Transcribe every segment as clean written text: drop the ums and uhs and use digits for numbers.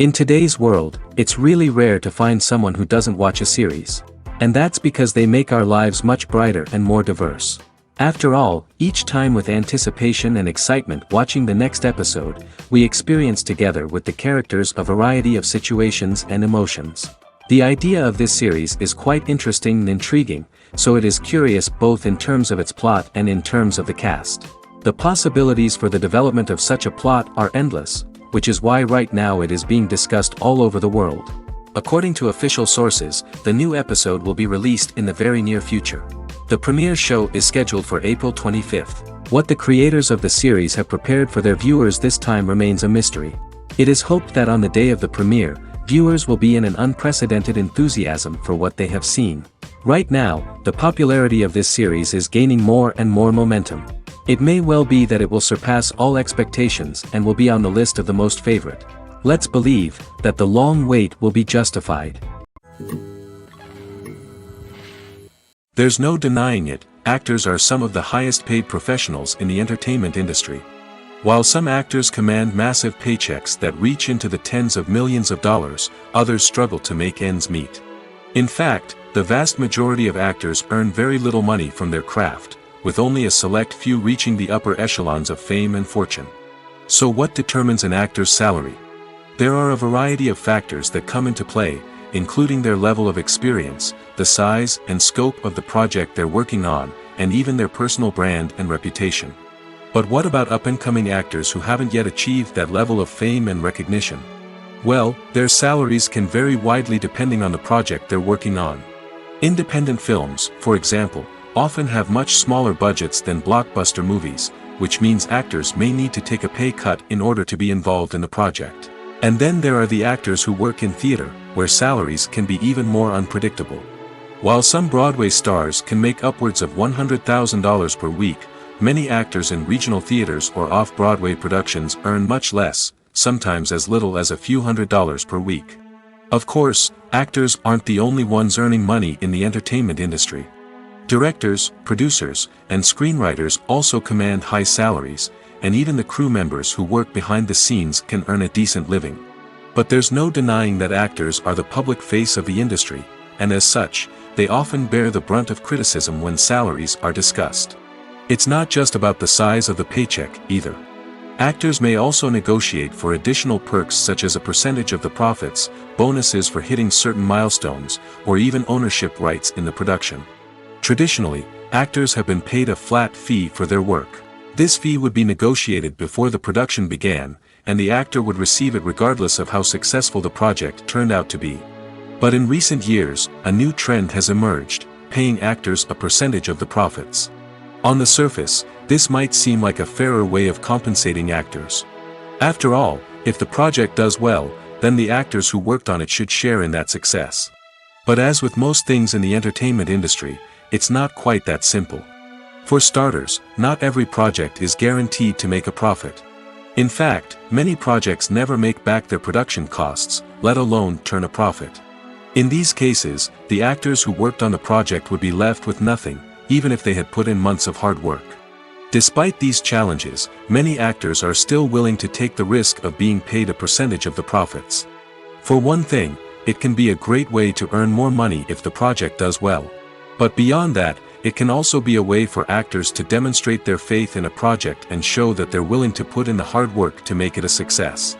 In today's world, it's really rare to find someone who doesn't watch a series. And that's because they make our lives much brighter and more diverse. After all, each time with anticipation and excitement watching the next episode, we experience together with the characters a variety of situations and emotions. The idea of this series is quite interesting and intriguing, so it is curious both in terms of its plot and in terms of the cast. The possibilities for the development of such a plot are endless, which is why right now it is being discussed all over the world. According to official sources, the new episode will be released in the very near future. The premiere show is scheduled for April 25th. What the creators of the series have prepared for their viewers this time remains a mystery. It is hoped that on the day of the premiere, viewers will be in an unprecedented enthusiasm for what they have seen. Right now, the popularity of this series is gaining more and more momentum. It may well be that it will surpass all expectations and will be on the list of the most favorite. Let's believe that the long wait will be justified. There's no denying it, actors are some of the highest paid professionals in the entertainment industry. While some actors command massive paychecks that reach into the tens of millions of dollars, others struggle to make ends meet. In fact, the vast majority of actors earn very little money from their craft, with only a select few reaching the upper echelons of fame and fortune. So what determines an actor's salary? There are a variety of factors that come into play, including their level of experience, the size and scope of the project they're working on, and even their personal brand and reputation. But what about up-and-coming actors who haven't yet achieved that level of fame and recognition? Well, their salaries can vary widely depending on the project they're working on. Independent films, for example, often have much smaller budgets than blockbuster movies, which means actors may need to take a pay cut in order to be involved in the project. And then there are the actors who work in theater, where salaries can be even more unpredictable. While some Broadway stars can make upwards of $100,000 per week, many actors in regional theaters or off-Broadway productions earn much less, sometimes as little as a few $100s per week. Of course, actors aren't the only ones earning money in the entertainment industry. Directors, producers, and screenwriters also command high salaries, and even the crew members who work behind the scenes can earn a decent living. But there's no denying that actors are the public face of the industry, and as such, they often bear the brunt of criticism when salaries are discussed. It's not just about the size of the paycheck, either. Actors may also negotiate for additional perks such as a percentage of the profits, bonuses for hitting certain milestones, or even ownership rights in the production. Traditionally, actors have been paid a flat fee for their work. This fee would be negotiated before the production began, and the actor would receive it regardless of how successful the project turned out to be. But in recent years, a new trend has emerged, paying actors a percentage of the profits. On the surface, this might seem like a fairer way of compensating actors. After all, if the project does well, then the actors who worked on it should share in that success. But as with most things in the entertainment industry, it's not quite that simple. For starters, not every project is guaranteed to make a profit. In fact, many projects never make back their production costs, let alone turn a profit. In these cases, the actors who worked on the project would be left with nothing, even if they had put in months of hard work. Despite these challenges, many actors are still willing to take the risk of being paid a percentage of the profits. For one thing, it can be a great way to earn more money if the project does well. But beyond that, it can also be a way for actors to demonstrate their faith in a project and show that they're willing to put in the hard work to make it a success.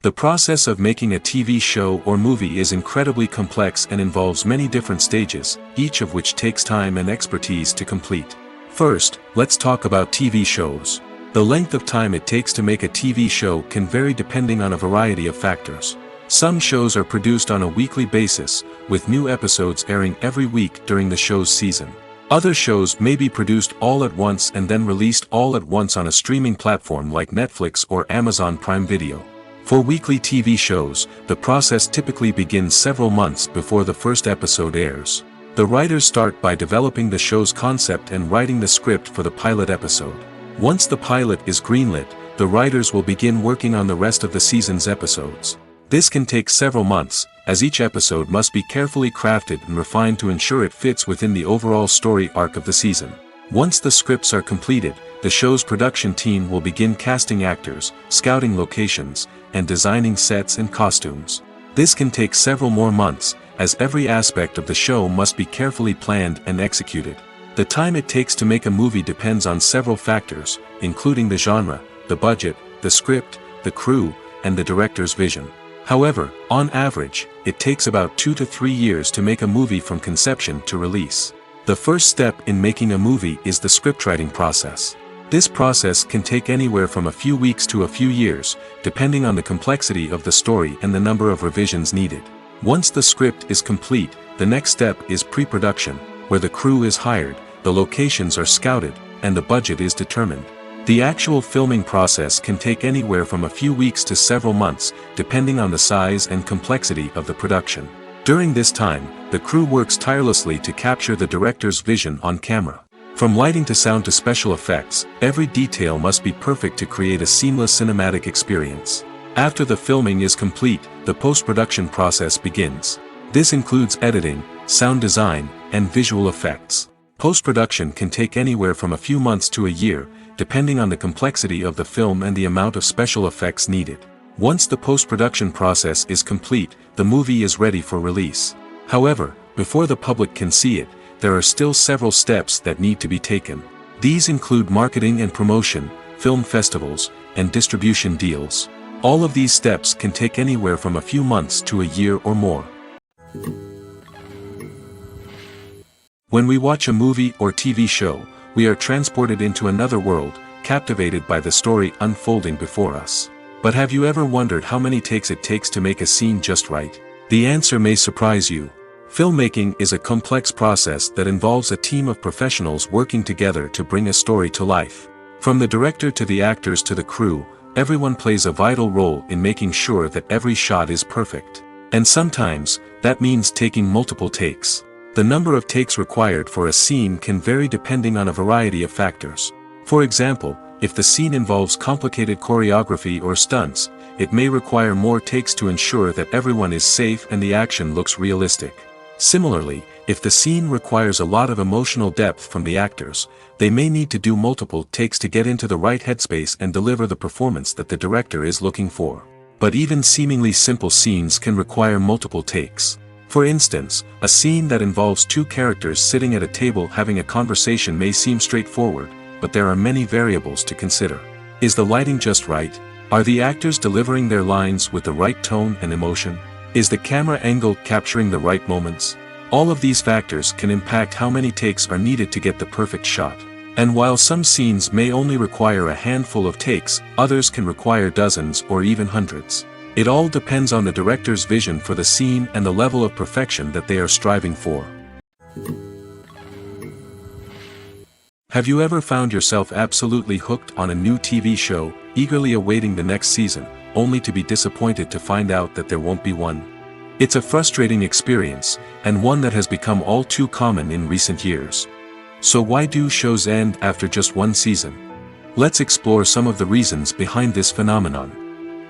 The process of making a TV show or movie is incredibly complex and involves many different stages, each of which takes time and expertise to complete. First, let's talk about TV shows. The length of time it takes to make a TV show can vary depending on a variety of factors. Some shows are produced on a weekly basis, with new episodes airing every week during the show's season. Other shows may be produced all at once and then released all at once on a streaming platform like Netflix or Amazon Prime Video. For weekly TV shows, the process typically begins several months before the first episode airs. The writers start by developing the show's concept and writing the script for the pilot episode. Once the pilot is greenlit, the writers will begin working on the rest of the season's episodes. This can take several months, as each episode must be carefully crafted and refined to ensure it fits within the overall story arc of the season. Once the scripts are completed, the show's production team will begin casting actors, scouting locations, and designing sets and costumes. This can take several more months, as every aspect of the show must be carefully planned and executed. The time it takes to make a movie depends on several factors, including the genre, the budget, the script, the crew, and the director's vision. However, on average, it takes about 2 to 3 years to make a movie from conception to release. The first step in making a movie is the scriptwriting process. This process can take anywhere from a few weeks to a few years, depending on the complexity of the story and the number of revisions needed. Once the script is complete, the next step is pre-production, where the crew is hired, the locations are scouted, and the budget is determined. The actual filming process can take anywhere from a few weeks to several months, depending on the size and complexity of the production. During this time, the crew works tirelessly to capture the director's vision on camera. From lighting to sound to special effects, every detail must be perfect to create a seamless cinematic experience. After the filming is complete, the post-production process begins. This includes editing, sound design, and visual effects. Post-production can take anywhere from a few months to a year, depending on the complexity of the film and the amount of special effects needed. Once the post-production process is complete, the movie is ready for release. However, before the public can see it, there are still several steps that need to be taken. These include marketing and promotion, film festivals, and distribution deals. All of these steps can take anywhere from a few months to a year or more. When we watch a movie or TV show, we are transported into another world, captivated by the story unfolding before us. But have you ever wondered how many takes it takes to make a scene just right? The answer may surprise you. Filmmaking is a complex process that involves a team of professionals working together to bring a story to life. From the director to the actors to the crew, everyone plays a vital role in making sure that every shot is perfect. And sometimes, that means taking multiple takes. The number of takes required for a scene can vary depending on a variety of factors. For example, if the scene involves complicated choreography or stunts, it may require more takes to ensure that everyone is safe and the action looks realistic. Similarly, if the scene requires a lot of emotional depth from the actors, they may need to do multiple takes to get into the right headspace and deliver the performance that the director is looking for. But even seemingly simple scenes can require multiple takes. For instance, a scene that involves two characters sitting at a table having a conversation may seem straightforward, but there are many variables to consider. Is the lighting just right? Are the actors delivering their lines with the right tone and emotion? Is the camera angle capturing the right moments? All of these factors can impact how many takes are needed to get the perfect shot. And while some scenes may only require a handful of takes, others can require dozens or even hundreds. It all depends on the director's vision for the scene and the level of perfection that they are striving for. Have you ever found yourself absolutely hooked on a new TV show, eagerly awaiting the next season, only to be disappointed to find out that there won't be one? It's a frustrating experience, and one that has become all too common in recent years. So why do shows end after just one season? Let's explore some of the reasons behind this phenomenon.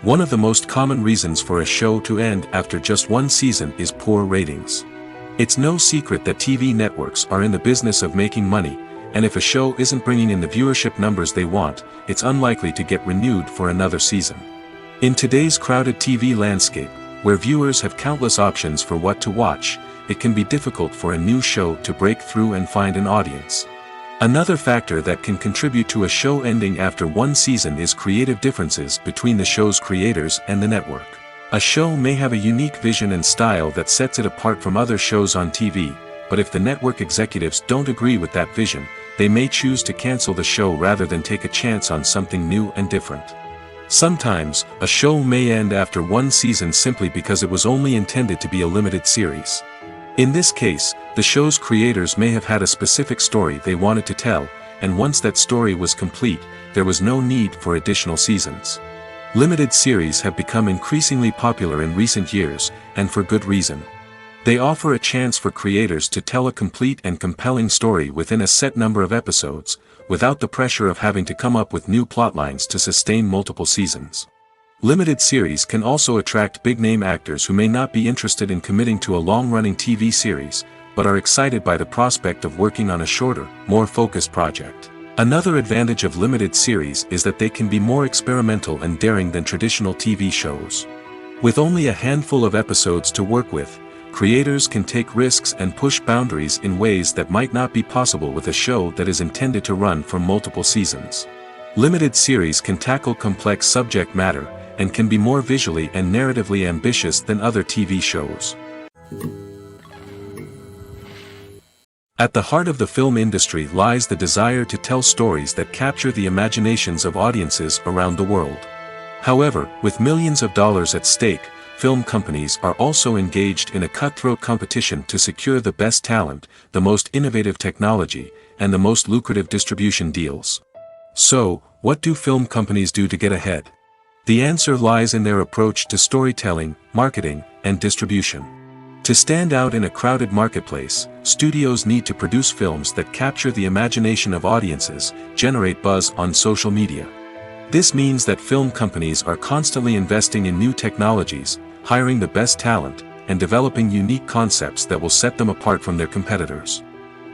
One of the most common reasons for a show to end after just one season is poor ratings. It's no secret that TV networks are in the business of making money, and if a show isn't bringing in the viewership numbers they want, it's unlikely to get renewed for another season. In today's crowded TV landscape, where viewers have countless options for what to watch, it can be difficult for a new show to break through and find an audience. Another factor that can contribute to a show ending after one season is creative differences between the show's creators and the network. A show may have a unique vision and style that sets it apart from other shows on TV, but if the network executives don't agree with that vision, they may choose to cancel the show rather than take a chance on something new and different. Sometimes, a show may end after one season simply because it was only intended to be a limited series. In this case, the show's creators may have had a specific story they wanted to tell, and once that story was complete, there was no need for additional seasons. Limited series have become increasingly popular in recent years, and for good reason. They offer a chance for creators to tell a complete and compelling story within a set number of episodes, without the pressure of having to come up with new plotlines to sustain multiple seasons. Limited series can also attract big-name actors who may not be interested in committing to a long-running TV series, but are excited by the prospect of working on a shorter, more focused project. Another advantage of limited series is that they can be more experimental and daring than traditional TV shows. With only a handful of episodes to work with, creators can take risks and push boundaries in ways that might not be possible with a show that is intended to run for multiple seasons. Limited series can tackle complex subject matter, and can be more visually and narratively ambitious than other TV shows. At the heart of the film industry lies the desire to tell stories that capture the imaginations of audiences around the world. However, with millions of dollars at stake, film companies are also engaged in a cutthroat competition to secure the best talent, the most innovative technology, and the most lucrative distribution deals. So, what do film companies do to get ahead? The answer lies in their approach to storytelling, marketing, and distribution. To stand out in a crowded marketplace, studios need to produce films that capture the imagination of audiences, generate buzz on social media. This means that film companies are constantly investing in new technologies, hiring the best talent, and developing unique concepts that will set them apart from their competitors.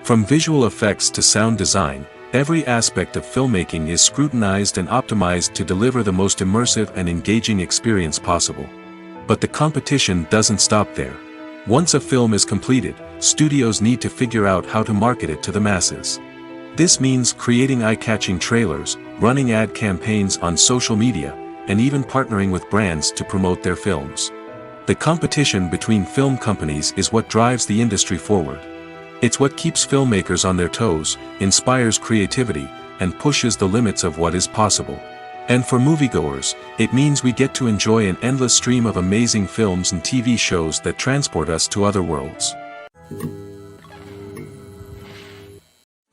From visual effects to sound design, every aspect of filmmaking is scrutinized and optimized to deliver the most immersive and engaging experience possible. But the competition doesn't stop there. Once a film is completed, studios need to figure out how to market it to the masses. This means creating eye-catching trailers, running ad campaigns on social media, and even partnering with brands to promote their films. The competition between film companies is what drives the industry forward. It's what keeps filmmakers on their toes, inspires creativity, and pushes the limits of what is possible. And for moviegoers, it means we get to enjoy an endless stream of amazing films and TV shows that transport us to other worlds.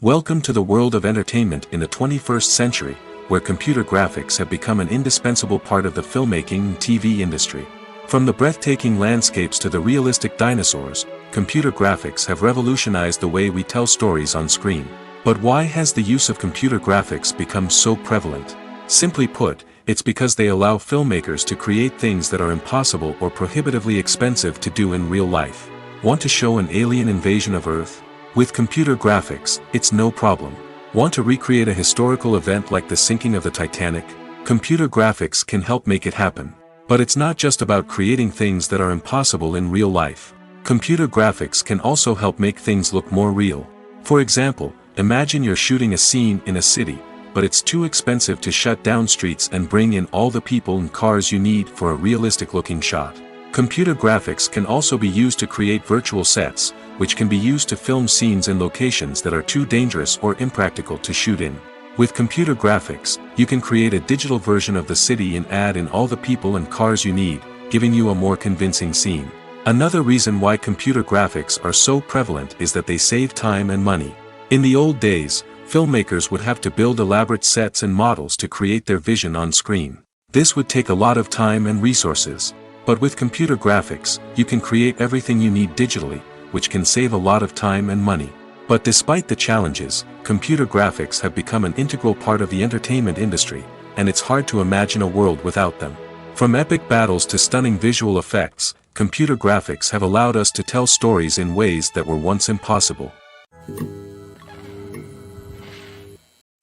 Welcome to the world of entertainment in the 21st century, where computer graphics have become an indispensable part of the filmmaking and TV industry. From the breathtaking landscapes to the realistic dinosaurs, computer graphics have revolutionized the way we tell stories on screen. But why has the use of computer graphics become so prevalent? Simply put, it's because they allow filmmakers to create things that are impossible or prohibitively expensive to do in real life. Want to show an alien invasion of Earth? With computer graphics, it's no problem. Want to recreate a historical event like the sinking of the Titanic? Computer graphics can help make it happen. But it's not just about creating things that are impossible in real life. Computer graphics can also help make things look more real. For example, imagine you're shooting a scene in a city, but it's too expensive to shut down streets and bring in all the people and cars you need for a realistic-looking shot. Computer graphics can also be used to create virtual sets, which can be used to film scenes in locations that are too dangerous or impractical to shoot in. With computer graphics, you can create a digital version of the city and add in all the people and cars you need, giving you a more convincing scene. Another reason why computer graphics are so prevalent is that they save time and money. In the old days, filmmakers would have to build elaborate sets and models to create their vision on screen. This would take a lot of time and resources. But with computer graphics, you can create everything you need digitally, which can save a lot of time and money. But despite the challenges, computer graphics have become an integral part of the entertainment industry, and it's hard to imagine a world without them. From epic battles to stunning visual effects, computer graphics have allowed us to tell stories in ways that were once impossible.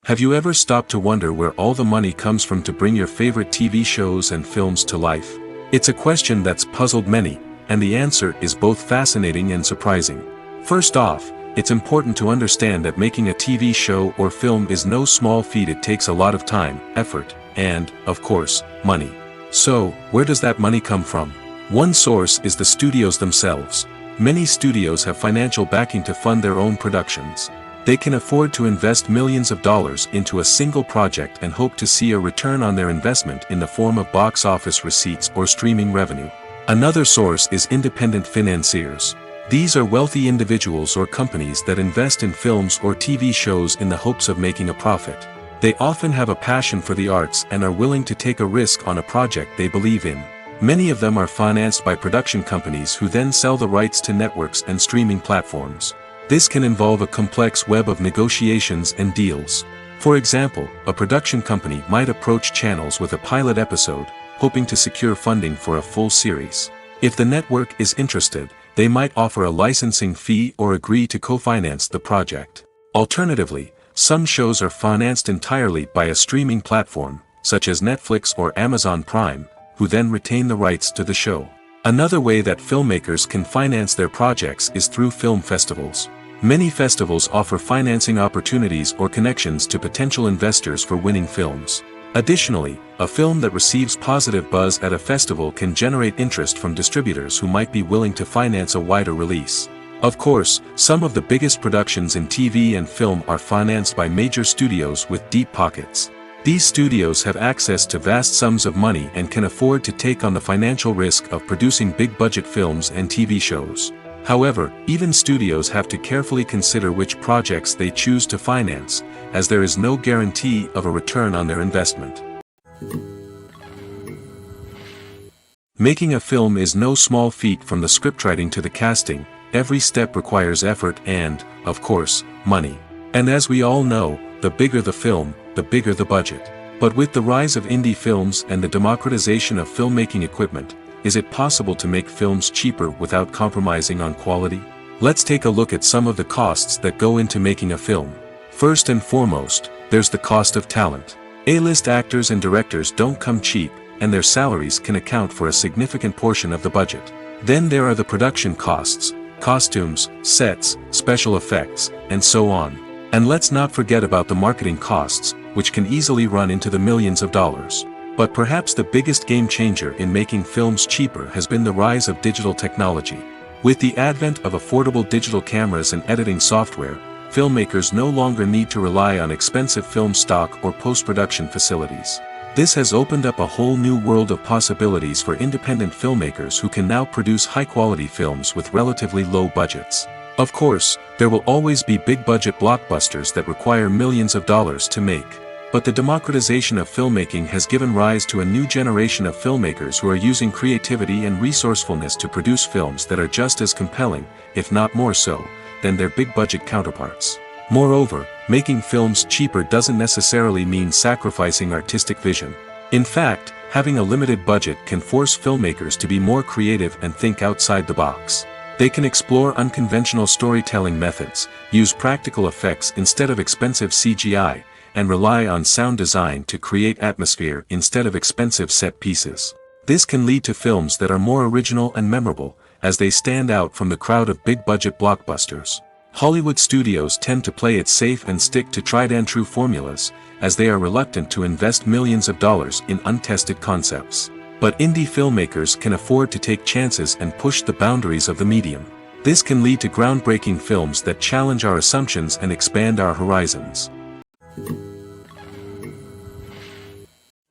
Have you ever stopped to wonder where all the money comes from to bring your favorite TV shows and films to life? It's a question that's puzzled many, and the answer is both fascinating and surprising. First off, it's important to understand that making a TV show or film is no small feat. It takes a lot of time, effort, and, of course, money. So, where does that money come from? One source is the studios themselves. Many studios have financial backing to fund their own productions. They can afford to invest millions of dollars into a single project and hope to see a return on their investment in the form of box office receipts or streaming revenue. Another source is independent financiers. These are wealthy individuals or companies that invest in films or TV shows in the hopes of making a profit. They often have a passion for the arts and are willing to take a risk on a project they believe in. Many of them are financed by production companies who then sell the rights to networks and streaming platforms. This can involve a complex web of negotiations and deals. For example, a production company might approach channels with a pilot episode, hoping to secure funding for a full series. If the network is interested, they might offer a licensing fee or agree to co-finance the project. Alternatively, some shows are financed entirely by a streaming platform, such as Netflix or Amazon Prime, who then retain the rights to the show. Another way that filmmakers can finance their projects is through film festivals. Many festivals offer financing opportunities or connections to potential investors for winning films. Additionally, a film that receives positive buzz at a festival can generate interest from distributors who might be willing to finance a wider release. Of course, some of the biggest productions in TV and film are financed by major studios with deep pockets. These studios have access to vast sums of money and can afford to take on the financial risk of producing big-budget films and TV shows. However, even studios have to carefully consider which projects they choose to finance, as there is no guarantee of a return on their investment. Making a film is no small feat. From the scriptwriting to the casting, every step requires effort and, of course, money. And as we all know, the bigger the film, the bigger the budget. But with the rise of indie films and the democratization of filmmaking equipment, is it possible to make films cheaper without compromising on quality? Let's take a look at some of the costs that go into making a film. First and foremost, there's the cost of talent. A-list actors and directors don't come cheap, and their salaries can account for a significant portion of the budget. Then there are the production costs, costumes, sets, special effects, and so on. And let's not forget about the marketing costs, which can easily run into the millions of dollars. But perhaps the biggest game changer in making films cheaper has been the rise of digital technology. With the advent of affordable digital cameras and editing software, filmmakers no longer need to rely on expensive film stock or post-production facilities. This has opened up a whole new world of possibilities for independent filmmakers who can now produce high-quality films with relatively low budgets. Of course, there will always be big-budget blockbusters that require millions of dollars to make. But the democratization of filmmaking has given rise to a new generation of filmmakers who are using creativity and resourcefulness to produce films that are just as compelling, if not more so, than their big-budget counterparts. Moreover, making films cheaper doesn't necessarily mean sacrificing artistic vision. In fact, having a limited budget can force filmmakers to be more creative and think outside the box. They can explore unconventional storytelling methods, use practical effects instead of expensive CGI, and rely on sound design to create atmosphere instead of expensive set pieces. This can lead to films that are more original and memorable, as they stand out from the crowd of big-budget blockbusters. Hollywood studios tend to play it safe and stick to tried-and-true formulas, as they are reluctant to invest millions of dollars in untested concepts. But indie filmmakers can afford to take chances and push the boundaries of the medium. This can lead to groundbreaking films that challenge our assumptions and expand our horizons.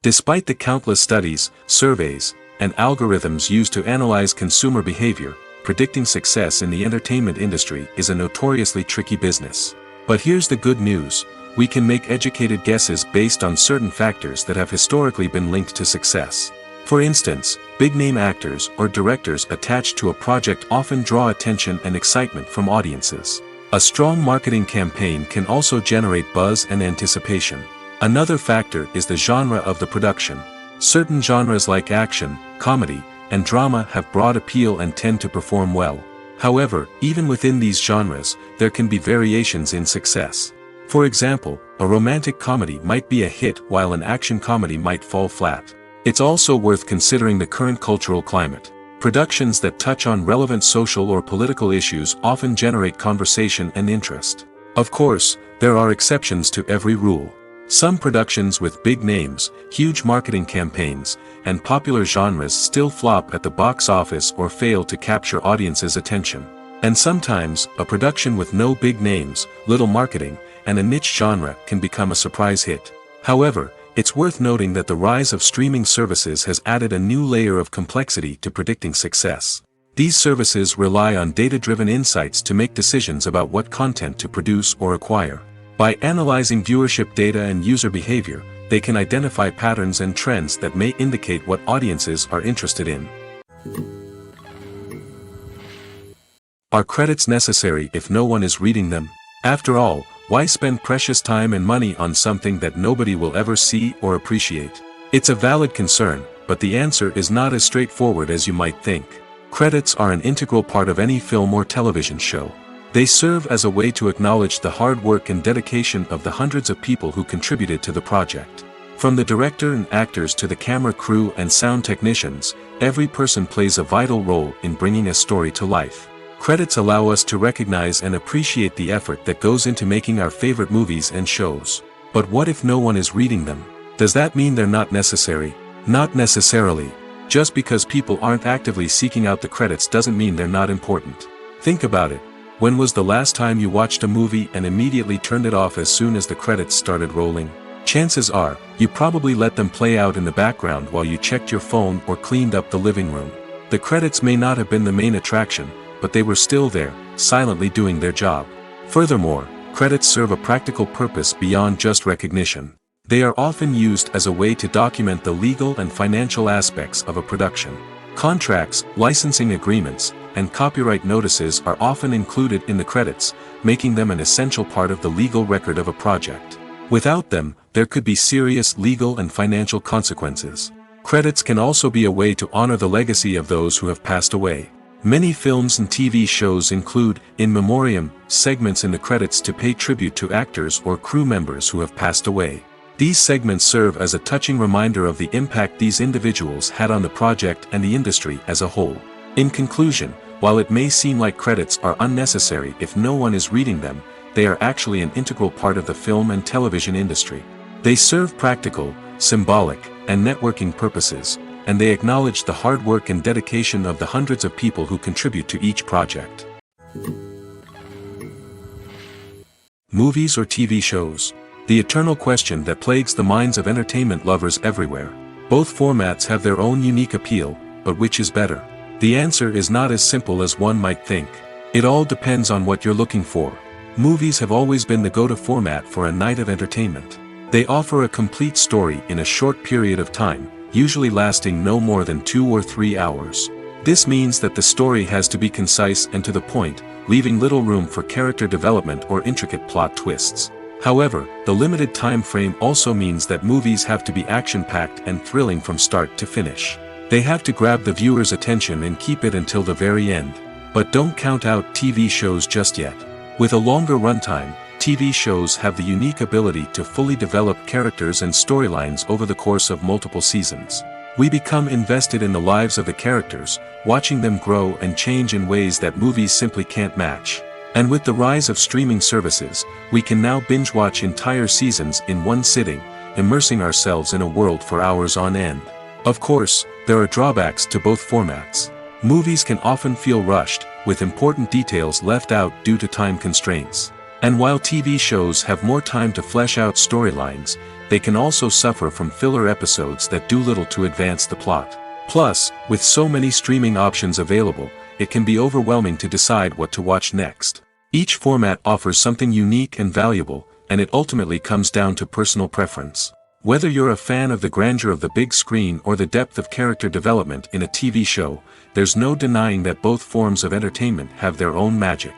Despite the countless studies, surveys, and algorithms used to analyze consumer behavior, predicting success in the entertainment industry is a notoriously tricky business. But here's the good news: we can make educated guesses based on certain factors that have historically been linked to success. For instance, big-name actors or directors attached to a project often draw attention and excitement from audiences. A strong marketing campaign can also generate buzz and anticipation. Another factor is the genre of the production. Certain genres like action, comedy, and drama have broad appeal and tend to perform well. However, even within these genres, there can be variations in success. For example, a romantic comedy might be a hit while an action comedy might fall flat. It's also worth considering the current cultural climate. Productions that touch on relevant social or political issues often generate conversation and interest. Of course, there are exceptions to every rule. Some productions with big names, huge marketing campaigns, and popular genres still flop at the box office or fail to capture audiences' attention. And sometimes, a production with no big names, little marketing, and a niche genre can become a surprise hit. However, it's worth noting that the rise of streaming services has added a new layer of complexity to predicting success. These services rely on data-driven insights to make decisions about what content to produce or acquire. By analyzing viewership data and user behavior, they can identify patterns and trends that may indicate what audiences are interested in. Are credits necessary if no one is reading them? After all, why spend precious time and money on something that nobody will ever see or appreciate? It's a valid concern, but the answer is not as straightforward as you might think. Credits are an integral part of any film or television show. They serve as a way to acknowledge the hard work and dedication of the hundreds of people who contributed to the project. From the director and actors to the camera crew and sound technicians, every person plays a vital role in bringing a story to life. Credits allow us to recognize and appreciate the effort that goes into making our favorite movies and shows. But what if no one is reading them? Does that mean they're not necessary? Not necessarily. Just because people aren't actively seeking out the credits doesn't mean they're not important. Think about it. When was the last time you watched a movie and immediately turned it off as soon as the credits started rolling? Chances are, you probably let them play out in the background while you checked your phone or cleaned up the living room. The credits may not have been the main attraction, but they were still there, silently doing their job. Furthermore, credits serve a practical purpose beyond just recognition. They are often used as a way to document the legal and financial aspects of a production. Contracts, licensing agreements, and copyright notices are often included in the credits, making them an essential part of the legal record of a project. Without them, there could be serious legal and financial consequences. Credits can also be a way to honor the legacy of those who have passed away. Many films and TV shows include, in memoriam, segments in the credits to pay tribute to actors or crew members who have passed away. These segments serve as a touching reminder of the impact these individuals had on the project and the industry as a whole. In conclusion, while it may seem like credits are unnecessary if no one is reading them, they are actually an integral part of the film and television industry. They serve practical, symbolic, and networking purposes, and they acknowledge the hard work and dedication of the hundreds of people who contribute to each project. Movies or TV shows? The eternal question that plagues the minds of entertainment lovers everywhere. Both formats have their own unique appeal, but which is better? The answer is not as simple as one might think. It all depends on what you're looking for. Movies have always been the go-to format for a night of entertainment. They offer a complete story in a short period of time, usually lasting no more than 2 or 3 hours. This means that the story has to be concise and to the point, leaving little room for character development or intricate plot twists. However, the limited time frame also means that movies have to be action-packed and thrilling from start to finish. They have to grab the viewer's attention and keep it until the very end. But don't count out TV shows just yet. With a longer runtime, TV shows have the unique ability to fully develop characters and storylines over the course of multiple seasons. We become invested in the lives of the characters, watching them grow and change in ways that movies simply can't match. And with the rise of streaming services, we can now binge-watch entire seasons in one sitting, immersing ourselves in a world for hours on end. Of course, there are drawbacks to both formats. Movies can often feel rushed, with important details left out due to time constraints. And while TV shows have more time to flesh out storylines, they can also suffer from filler episodes that do little to advance the plot. Plus, with so many streaming options available, it can be overwhelming to decide what to watch next. Each format offers something unique and valuable, and it ultimately comes down to personal preference. Whether you're a fan of the grandeur of the big screen or the depth of character development in a TV show, there's no denying that both forms of entertainment have their own magic.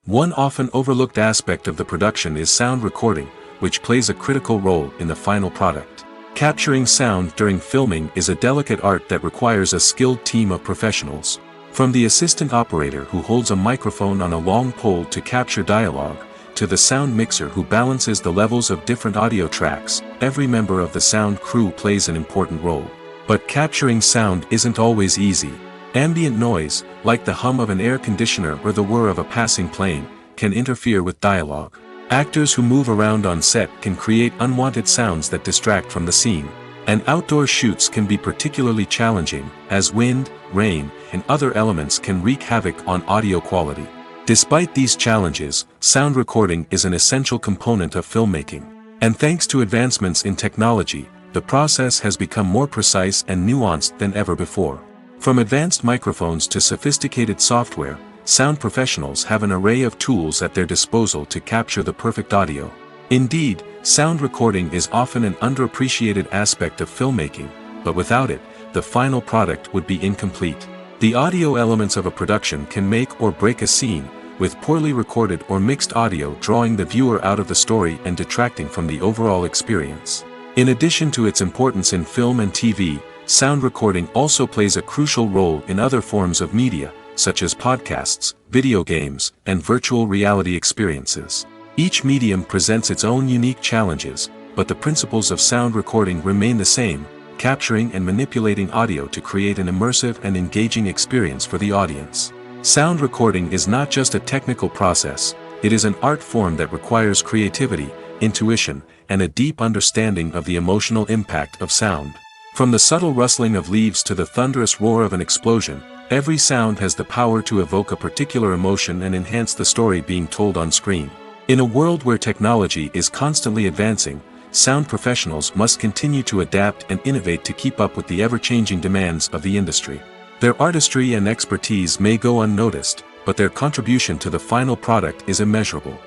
One often overlooked aspect of the production is sound recording, which plays a critical role in the final product. Capturing sound during filming is a delicate art that requires a skilled team of professionals. From the assistant operator who holds a microphone on a long pole to capture dialogue, to the sound mixer who balances the levels of different audio tracks, every member of the sound crew plays an important role. But capturing sound isn't always easy. Ambient noise, like the hum of an air conditioner or the whir of a passing plane, can interfere with dialogue. Actors who move around on set can create unwanted sounds that distract from the scene. And outdoor shoots can be particularly challenging, as wind, rain, and other elements can wreak havoc on audio quality. Despite these challenges, sound recording is an essential component of filmmaking. And thanks to advancements in technology, the process has become more precise and nuanced than ever before. From advanced microphones to sophisticated software, sound professionals have an array of tools at their disposal to capture the perfect audio. Indeed, sound recording is often an underappreciated aspect of filmmaking, but without it, the final product would be incomplete. The audio elements of a production can make or break a scene, with poorly recorded or mixed audio drawing the viewer out of the story and detracting from the overall experience. In addition to its importance in film and TV, sound recording also plays a crucial role in other forms of media, such as podcasts, video games, and virtual reality experiences. Each medium presents its own unique challenges, but the principles of sound recording remain the same, capturing and manipulating audio to create an immersive and engaging experience for the audience. Sound recording is not just a technical process, it is an art form that requires creativity, intuition, and a deep understanding of the emotional impact of sound. From the subtle rustling of leaves to the thunderous roar of an explosion, every sound has the power to evoke a particular emotion and enhance the story being told on screen. In a world where technology is constantly advancing, sound professionals must continue to adapt and innovate to keep up with the ever-changing demands of the industry. Their artistry and expertise may go unnoticed, but their contribution to the final product is immeasurable.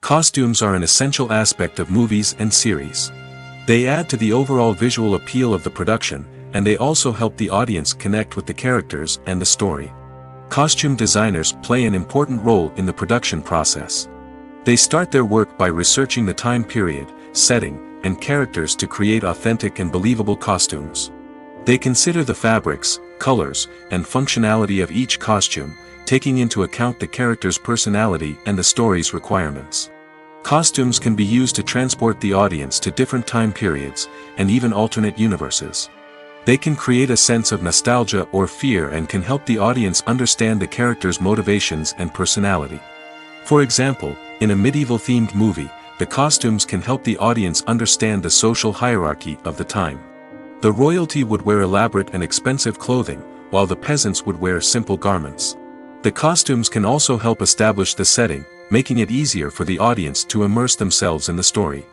Costumes are an essential aspect of movies and series. They add to the overall visual appeal of the production, and they also help the audience connect with the characters and the story. Costume designers play an important role in the production process. They start their work by researching the time period, setting, and characters to create authentic and believable costumes. They consider the fabrics, colors, and functionality of each costume, taking into account the character's personality and the story's requirements. Costumes can be used to transport the audience to different time periods, and even alternate universes. They can create a sense of nostalgia or fear and can help the audience understand the character's motivations and personality. For example, in a medieval-themed movie, the costumes can help the audience understand the social hierarchy of the time. The royalty would wear elaborate and expensive clothing, while the peasants would wear simple garments. The costumes can also help establish the setting, making it easier for the audience to immerse themselves in the story.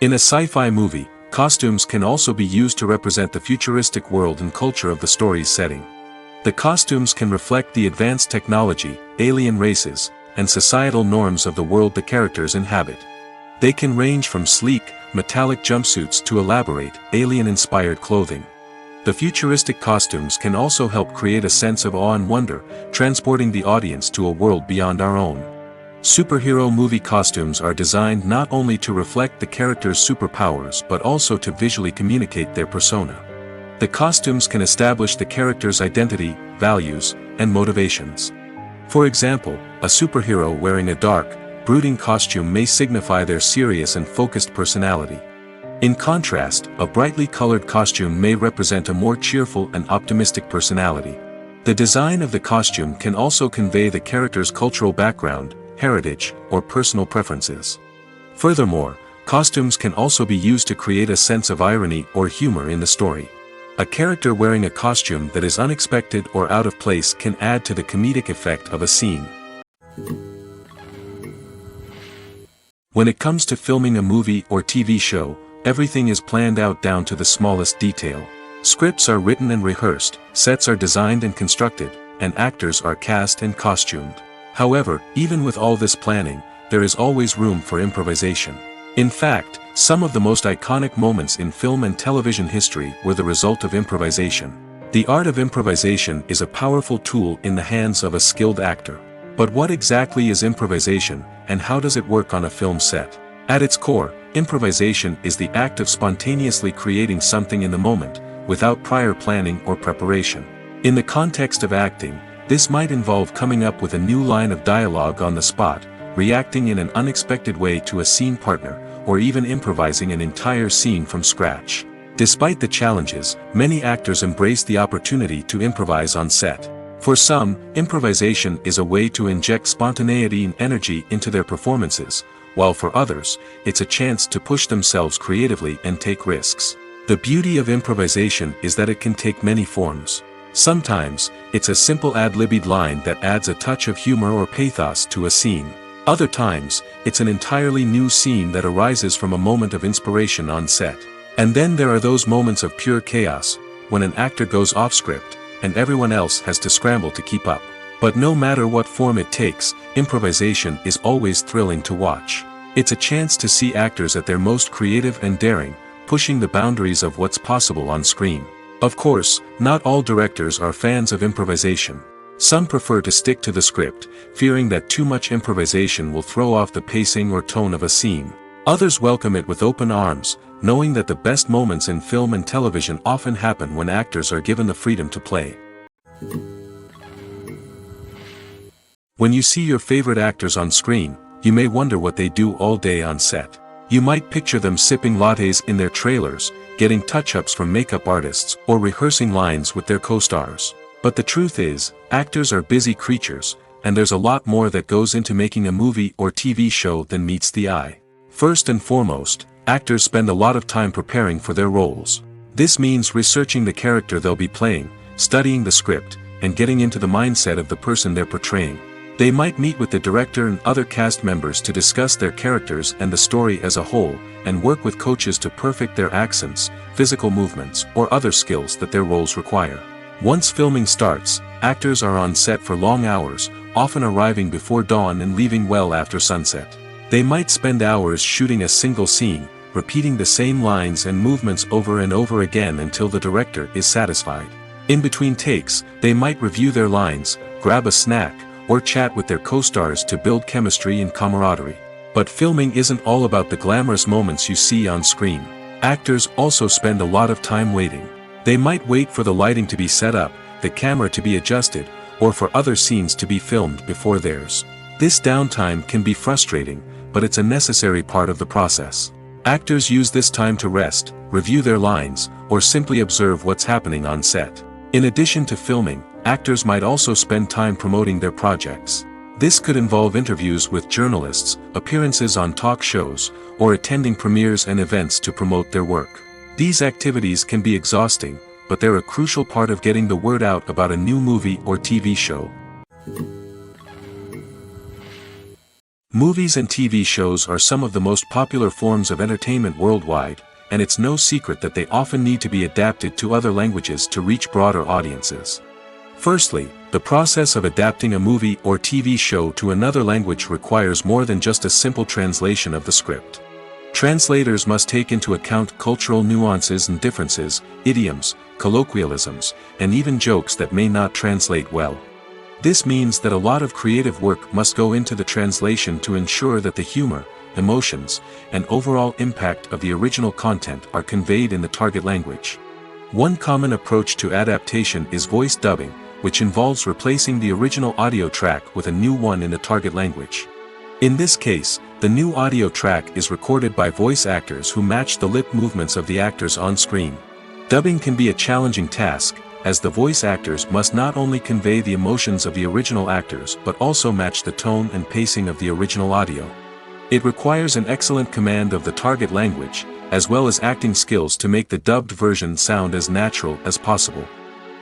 In a sci-fi movie, costumes can also be used to represent the futuristic world and culture of the story's setting. The costumes can reflect the advanced technology, alien races, and societal norms of the world the characters inhabit. They can range from sleek, metallic jumpsuits to elaborate, alien-inspired clothing. The futuristic costumes can also help create a sense of awe and wonder, transporting the audience to a world beyond our own. Superhero movie costumes are designed not only to reflect the character's superpowers but also to visually communicate their persona. The costumes can establish the character's identity, values, and motivations. For example, a superhero wearing a dark, brooding costume may signify their serious and focused personality. In contrast, a brightly colored costume may represent a more cheerful and optimistic personality. The design of the costume can also convey the character's cultural background, heritage, or personal preferences. Furthermore, costumes can also be used to create a sense of irony or humor in the story. A character wearing a costume that is unexpected or out of place can add to the comedic effect of a scene. When it comes to filming a movie or TV show, everything is planned out down to the smallest detail. Scripts are written and rehearsed, sets are designed and constructed, and actors are cast and costumed. However, even with all this planning, there is always room for improvisation. In fact, some of the most iconic moments in film and television history were the result of improvisation. The art of improvisation is a powerful tool in the hands of a skilled actor. But what exactly is improvisation, and how does it work on a film set? At its core, improvisation is the act of spontaneously creating something in the moment, without prior planning or preparation. In the context of acting, this might involve coming up with a new line of dialogue on the spot, reacting in an unexpected way to a scene partner, or even improvising an entire scene from scratch. Despite the challenges, many actors embrace the opportunity to improvise on set. For some, improvisation is a way to inject spontaneity and energy into their performances, while for others, it's a chance to push themselves creatively and take risks. The beauty of improvisation is that it can take many forms. Sometimes, it's a simple ad-libbed line that adds a touch of humor or pathos to a scene. Other times, it's an entirely new scene that arises from a moment of inspiration on set. And then there are those moments of pure chaos, when an actor goes off script, and everyone else has to scramble to keep up. But no matter what form it takes, improvisation is always thrilling to watch. It's a chance to see actors at their most creative and daring, pushing the boundaries of what's possible on screen. Of course, not all directors are fans of improvisation. Some prefer to stick to the script, fearing that too much improvisation will throw off the pacing or tone of a scene. Others welcome it with open arms, knowing that the best moments in film and television often happen when actors are given the freedom to play. When you see your favorite actors on screen, you may wonder what they do all day on set. You might picture them sipping lattes in their trailers, getting touch-ups from makeup artists, or rehearsing lines with their co-stars. But the truth is, actors are busy creatures, and there's a lot more that goes into making a movie or TV show than meets the eye. First and foremost, actors spend a lot of time preparing for their roles. This means researching the character they'll be playing, studying the script, and getting into the mindset of the person they're portraying. They might meet with the director and other cast members to discuss their characters and the story as a whole, and work with coaches to perfect their accents, physical movements, or other skills that their roles require. Once filming starts, actors are on set for long hours, often arriving before dawn and leaving well after sunset. They might spend hours shooting a single scene, repeating the same lines and movements over and over again until the director is satisfied. In between takes, they might review their lines, grab a snack, or chat with their co-stars to build chemistry and camaraderie. But filming isn't all about the glamorous moments you see on screen. Actors also spend a lot of time waiting. They might wait for the lighting to be set up, the camera to be adjusted, or for other scenes to be filmed before theirs. This downtime can be frustrating, but it's a necessary part of the process. Actors use this time to rest, review their lines, or simply observe what's happening on set. In addition to filming, actors might also spend time promoting their projects. This could involve interviews with journalists, appearances on talk shows, or attending premieres and events to promote their work. These activities can be exhausting, but they're a crucial part of getting the word out about a new movie or TV show. Movies and TV shows are some of the most popular forms of entertainment worldwide, and it's no secret that they often need to be adapted to other languages to reach broader audiences. Firstly, the process of adapting a movie or TV show to another language requires more than just a simple translation of the script. Translators must take into account cultural nuances and differences, idioms, colloquialisms, and even jokes that may not translate well. This means that a lot of creative work must go into the translation to ensure that the humor, emotions, and overall impact of the original content are conveyed in the target language. One common approach to adaptation is voice dubbing, which involves replacing the original audio track with a new one in the target language. In this case, the new audio track is recorded by voice actors who match the lip movements of the actors on screen. Dubbing can be a challenging task, as the voice actors must not only convey the emotions of the original actors but also match the tone and pacing of the original audio. It requires an excellent command of the target language, as well as acting skills to make the dubbed version sound as natural as possible.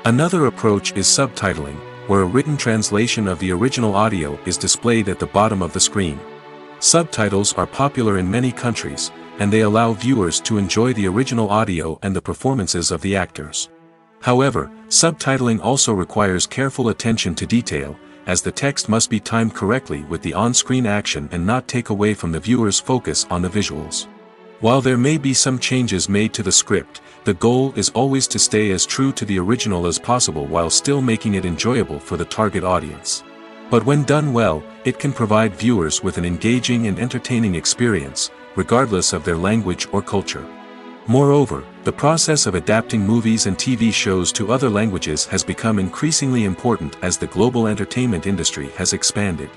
Another approach is subtitling, where a written translation of the original audio is displayed at the bottom of the screen. Subtitles are popular in many countries, and they allow viewers to enjoy the original audio and the performances of the actors. However, subtitling also requires careful attention to detail, as the text must be timed correctly with the on-screen action and not take away from the viewer's focus on the visuals. While there may be some changes made to the script, the goal is always to stay as true to the original as possible while still making it enjoyable for the target audience. But when done well, it can provide viewers with an engaging and entertaining experience, regardless of their language or culture. Moreover, the process of adapting movies and TV shows to other languages has become increasingly important as the global entertainment industry has expanded.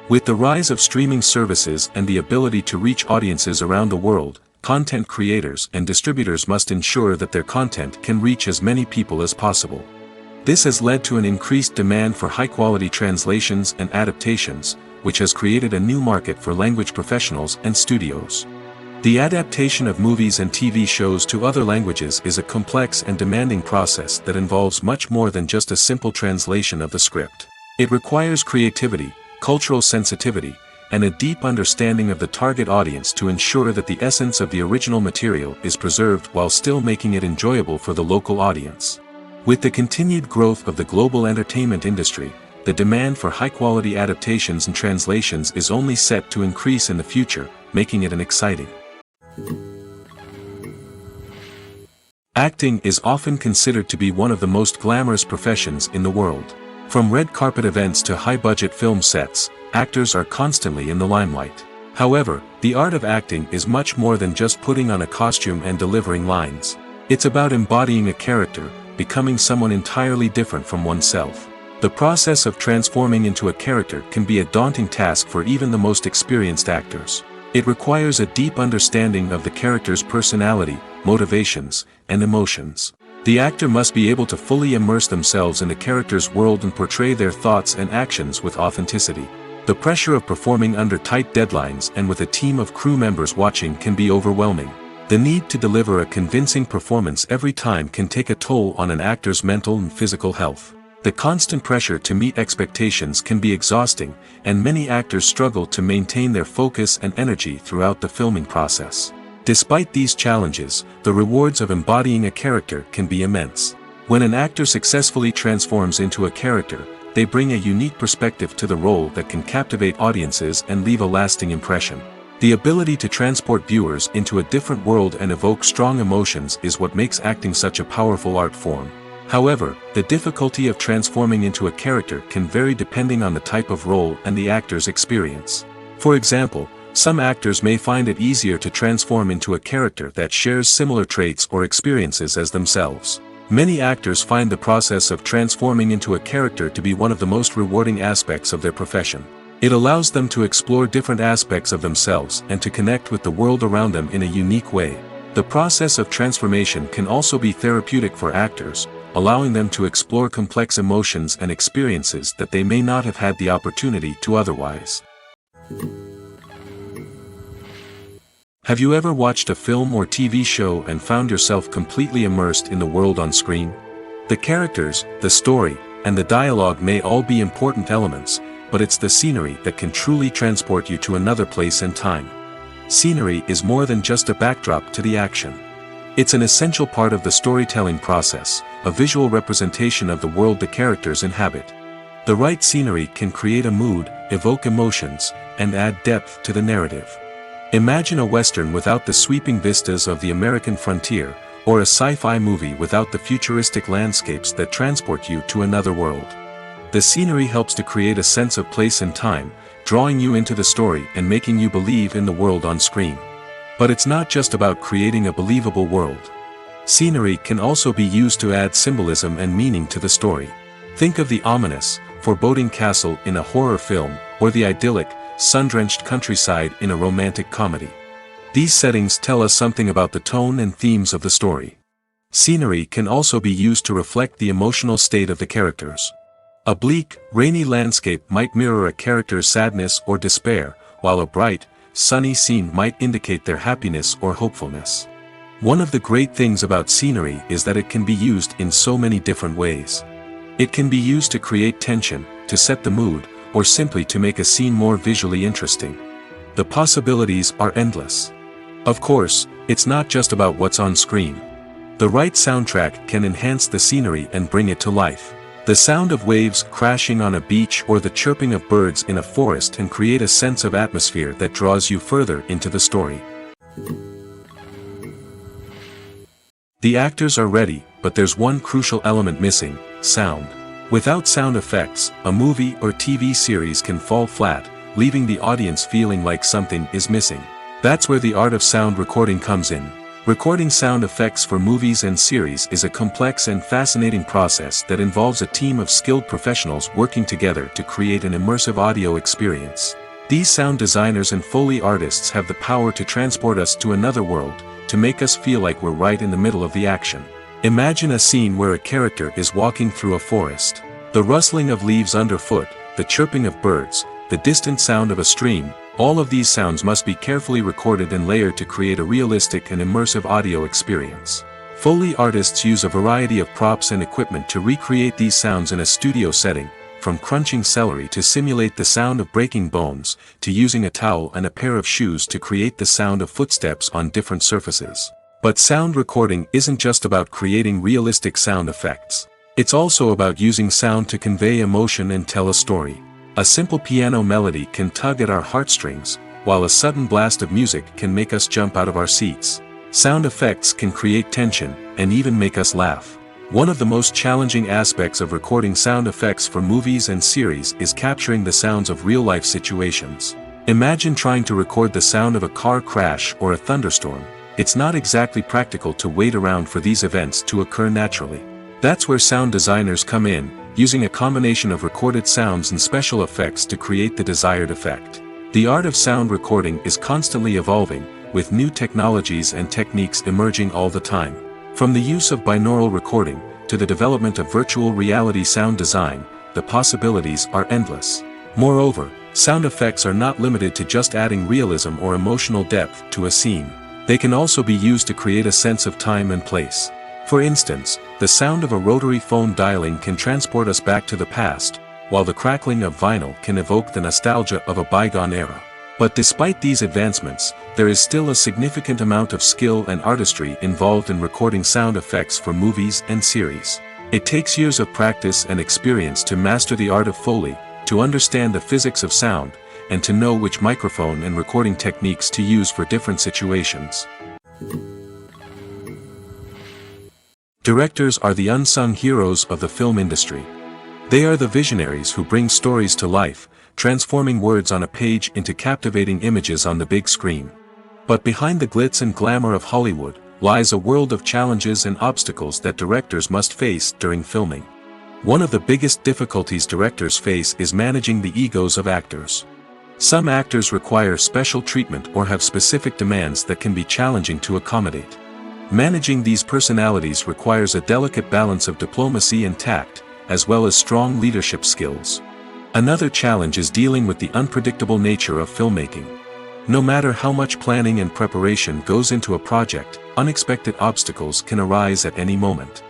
With the rise of streaming services and the ability to reach audiences around the world, content creators and distributors must ensure that their content can reach as many people as possible. This has led to an increased demand for high-quality translations and adaptations, which has created a new market for language professionals and studios. The adaptation of movies and TV shows to other languages is a complex and demanding process that involves much more than just a simple translation of the script. It requires creativity, cultural sensitivity, and a deep understanding of the target audience to ensure that the essence of the original material is preserved while still making it enjoyable for the local audience. With the continued growth of the global entertainment industry, the demand for high-quality adaptations and translations is only set to increase in the future, making it an exciting. Acting is often considered to be one of the most glamorous professions in the world. From red carpet events to high-budget film sets, actors are constantly in the limelight. However, the art of acting is much more than just putting on a costume and delivering lines. It's about embodying a character, becoming someone entirely different from oneself. The process of transforming into a character can be a daunting task for even the most experienced actors. It requires a deep understanding of the character's personality, motivations, and emotions. The actor must be able to fully immerse themselves in the character's world and portray their thoughts and actions with authenticity. The pressure of performing under tight deadlines and with a team of crew members watching can be overwhelming. The need to deliver a convincing performance every time can take a toll on an actor's mental and physical health. The constant pressure to meet expectations can be exhausting, and many actors struggle to maintain their focus and energy throughout the filming process. Despite these challenges, the rewards of embodying a character can be immense. When an actor successfully transforms into a character, they bring a unique perspective to the role that can captivate audiences and leave a lasting impression. The ability to transport viewers into a different world and evoke strong emotions is what makes acting such a powerful art form. However, the difficulty of transforming into a character can vary depending on the type of role and the actor's experience. For example, some actors may find it easier to transform into a character that shares similar traits or experiences as themselves. Many actors find the process of transforming into a character to be one of the most rewarding aspects of their profession. It allows them to explore different aspects of themselves and to connect with the world around them in a unique way. The process of transformation can also be therapeutic for actors, allowing them to explore complex emotions and experiences that they may not have had the opportunity to otherwise. Have you ever watched a film or TV show and found yourself completely immersed in the world on screen? The characters, the story, and the dialogue may all be important elements, but it's the scenery that can truly transport you to another place and time. Scenery is more than just a backdrop to the action. It's an essential part of the storytelling process, a visual representation of the world the characters inhabit. The right scenery can create a mood, evoke emotions, and add depth to the narrative. Imagine a Western without the sweeping vistas of the American frontier, or a sci-fi movie without the futuristic landscapes that transport you to another world. The scenery helps to create a sense of place and time, drawing you into the story and making you believe in the world on screen. But it's not just about creating a believable world. Scenery can also be used to add symbolism and meaning to the story. Think of the ominous, foreboding castle in a horror film, or the idyllic, sun-drenched countryside in a romantic comedy. These settings tell us something about the tone and themes of the story. Scenery can also be used to reflect the emotional state of the characters. A bleak, rainy landscape might mirror a character's sadness or despair, while a bright, sunny scene might indicate their happiness or hopefulness. One of the great things about scenery is that it can be used in so many different ways. It can be used to create tension, to set the mood, or simply to make a scene more visually interesting. The possibilities are endless. Of course, it's not just about what's on screen. The right soundtrack can enhance the scenery and bring it to life. The sound of waves crashing on a beach or the chirping of birds in a forest can create a sense of atmosphere that draws you further into the story. The actors are ready, but there's one crucial element missing: sound. Without sound effects, a movie or TV series can fall flat, leaving the audience feeling like something is missing. That's where the art of sound recording comes in. Recording sound effects for movies and series is a complex and fascinating process that involves a team of skilled professionals working together to create an immersive audio experience. These sound designers and Foley artists have the power to transport us to another world, to make us feel like we're right in the middle of the action. Imagine a scene where a character is walking through a forest. The rustling of leaves underfoot, the chirping of birds, the distant sound of a stream, all of these sounds must be carefully recorded and layered to create a realistic and immersive audio experience. Foley artists use a variety of props and equipment to recreate these sounds in a studio setting, from crunching celery to simulate the sound of breaking bones, to using a towel and a pair of shoes to create the sound of footsteps on different surfaces. But sound recording isn't just about creating realistic sound effects. It's also about using sound to convey emotion and tell a story. A simple piano melody can tug at our heartstrings, while a sudden blast of music can make us jump out of our seats. Sound effects can create tension, and even make us laugh. One of the most challenging aspects of recording sound effects for movies and series is capturing the sounds of real-life situations. Imagine trying to record the sound of a car crash or a thunderstorm. It's not exactly practical to wait around for these events to occur naturally. That's where sound designers come in, using a combination of recorded sounds and special effects to create the desired effect. The art of sound recording is constantly evolving, with new technologies and techniques emerging all the time. From the use of binaural recording, to the development of virtual reality sound design, the possibilities are endless. Moreover, sound effects are not limited to just adding realism or emotional depth to a scene. They can also be used to create a sense of time and place. For instance, the sound of a rotary phone dialing can transport us back to the past, while the crackling of vinyl can evoke the nostalgia of a bygone era. But despite these advancements, there is still a significant amount of skill and artistry involved in recording sound effects for movies and series. It takes years of practice and experience to master the art of Foley, to understand the physics of sound, and to know which microphone and recording techniques to use for different situations. Directors are the unsung heroes of the film industry. They are the visionaries who bring stories to life, transforming words on a page into captivating images on the big screen. But behind the glitz and glamour of Hollywood, lies a world of challenges and obstacles that directors must face during filming. One of the biggest difficulties directors face is managing the egos of actors. Some actors require special treatment or have specific demands that can be challenging to accommodate. Managing these personalities requires a delicate balance of diplomacy and tact, as well as strong leadership skills. Another challenge is dealing with the unpredictable nature of filmmaking. No matter how much planning and preparation goes into a project, unexpected obstacles can arise at any moment.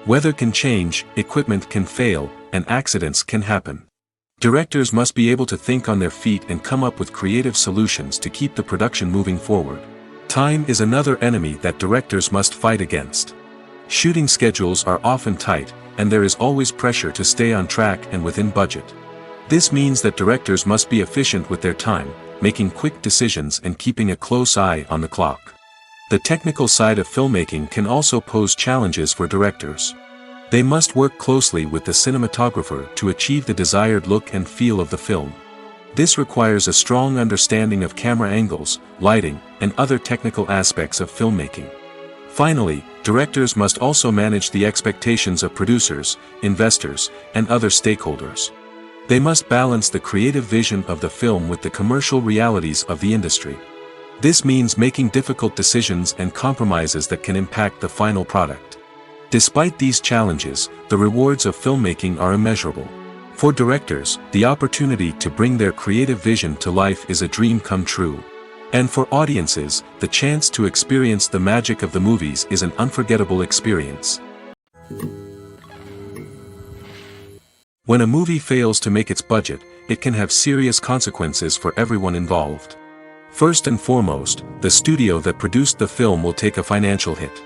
Weather can change, equipment can fail, and accidents can happen. Directors must be able to think on their feet and come up with creative solutions to keep the production moving forward. Time is another enemy that directors must fight against. Shooting schedules are often tight, and there is always pressure to stay on track and within budget. This means that directors must be efficient with their time, making quick decisions and keeping a close eye on the clock. The technical side of filmmaking can also pose challenges for directors. They must work closely with the cinematographer to achieve the desired look and feel of the film. This requires a strong understanding of camera angles, lighting, and other technical aspects of filmmaking. Finally, directors must also manage the expectations of producers, investors, and other stakeholders. They must balance the creative vision of the film with the commercial realities of the industry. This means making difficult decisions and compromises that can impact the final product. Despite these challenges, the rewards of filmmaking are immeasurable. For directors, the opportunity to bring their creative vision to life is a dream come true. And for audiences, the chance to experience the magic of the movies is an unforgettable experience. When a movie fails to make its budget, it can have serious consequences for everyone involved. First and foremost, the studio that produced the film will take a financial hit.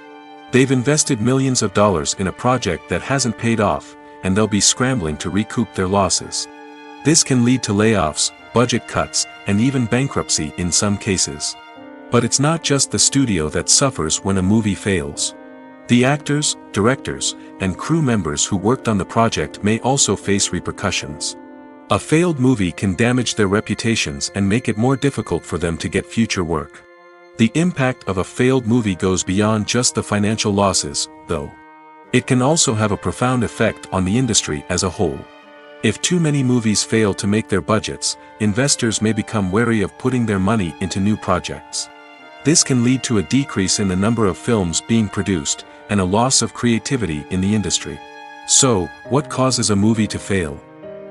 They've invested millions of dollars in a project that hasn't paid off, and they'll be scrambling to recoup their losses. This can lead to layoffs, budget cuts, and even bankruptcy in some cases. But it's not just the studio that suffers when a movie fails. The actors, directors, and crew members who worked on the project may also face repercussions. A failed movie can damage their reputations and make it more difficult for them to get future work. The impact of a failed movie goes beyond just the financial losses, though. It can also have a profound effect on the industry as a whole. If too many movies fail to make their budgets, investors may become wary of putting their money into new projects. This can lead to a decrease in the number of films being produced, and a loss of creativity in the industry. So, what causes a movie to fail?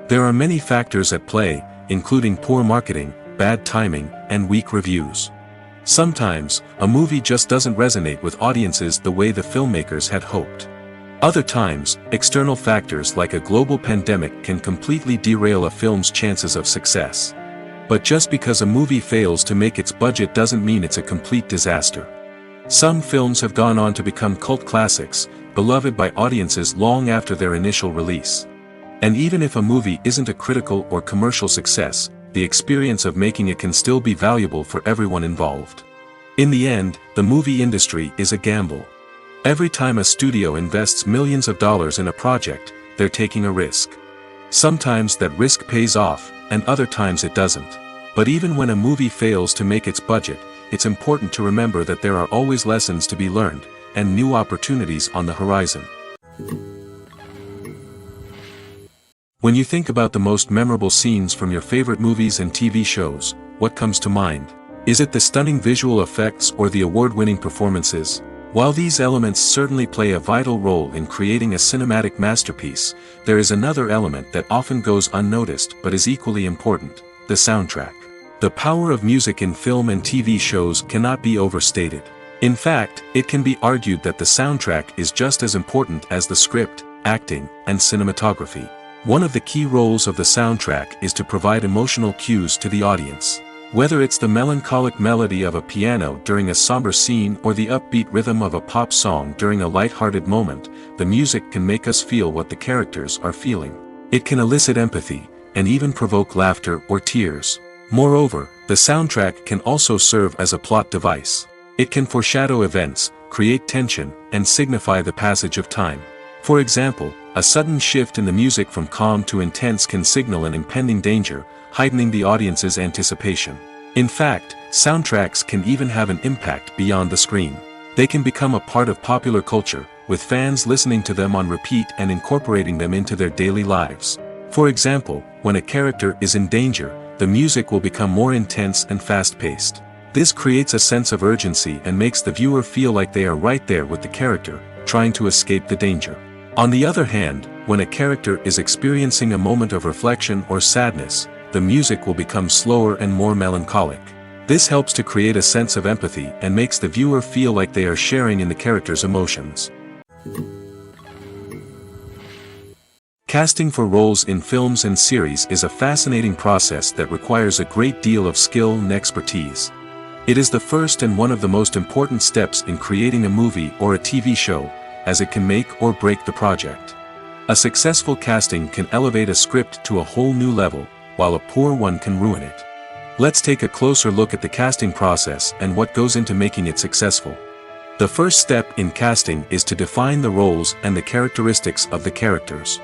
There are many factors at play, including poor marketing, bad timing, and weak reviews. Sometimes, a movie just doesn't resonate with audiences the way the filmmakers had hoped. Other times, external factors like a global pandemic can completely derail a film's chances of success. But just because a movie fails to make its budget doesn't mean it's a complete disaster. Some films have gone on to become cult classics, beloved by audiences long after their initial release. And even if a movie isn't a critical or commercial success, the experience of making it can still be valuable for everyone involved. In the end, the movie industry is a gamble. Every time a studio invests millions of dollars in a project, they're taking a risk. Sometimes that risk pays off, and other times it doesn't. But even when a movie fails to make its budget, it's important to remember that there are always lessons to be learned, and new opportunities on the horizon. When you think about the most memorable scenes from your favorite movies and TV shows, what comes to mind? Is it the stunning visual effects or the award-winning performances? While these elements certainly play a vital role in creating a cinematic masterpiece, there is another element that often goes unnoticed but is equally important: the soundtrack. The power of music in film and TV shows cannot be overstated. In fact, it can be argued that the soundtrack is just as important as the script, acting, and cinematography. One of the key roles of the soundtrack is to provide emotional cues to the audience. Whether it's the melancholic melody of a piano during a somber scene or the upbeat rhythm of a pop song during a light-hearted moment, the music can make us feel what the characters are feeling. It can elicit empathy, and even provoke laughter or tears. Moreover, the soundtrack can also serve as a plot device. It can foreshadow events, create tension, and signify the passage of time. For example, a sudden shift in the music from calm to intense can signal an impending danger, heightening the audience's anticipation. In fact, soundtracks can even have an impact beyond the screen. They can become a part of popular culture, with fans listening to them on repeat and incorporating them into their daily lives. For example, when a character is in danger, the music will become more intense and fast-paced. This creates a sense of urgency and makes the viewer feel like they are right there with the character, trying to escape the danger. On the other hand, when a character is experiencing a moment of reflection or sadness, the music will become slower and more melancholic. This helps to create a sense of empathy and makes the viewer feel like they are sharing in the character's emotions. Casting for roles in films and series is a fascinating process that requires a great deal of skill and expertise. It is the first and one of the most important steps in creating a movie or a TV show, as it can make or break the project. A successful casting can elevate a script to a whole new level, while a poor one can ruin it. Let's take a closer look at the casting process and what goes into making it successful. The first step in casting is to define the roles and the characteristics of the characters.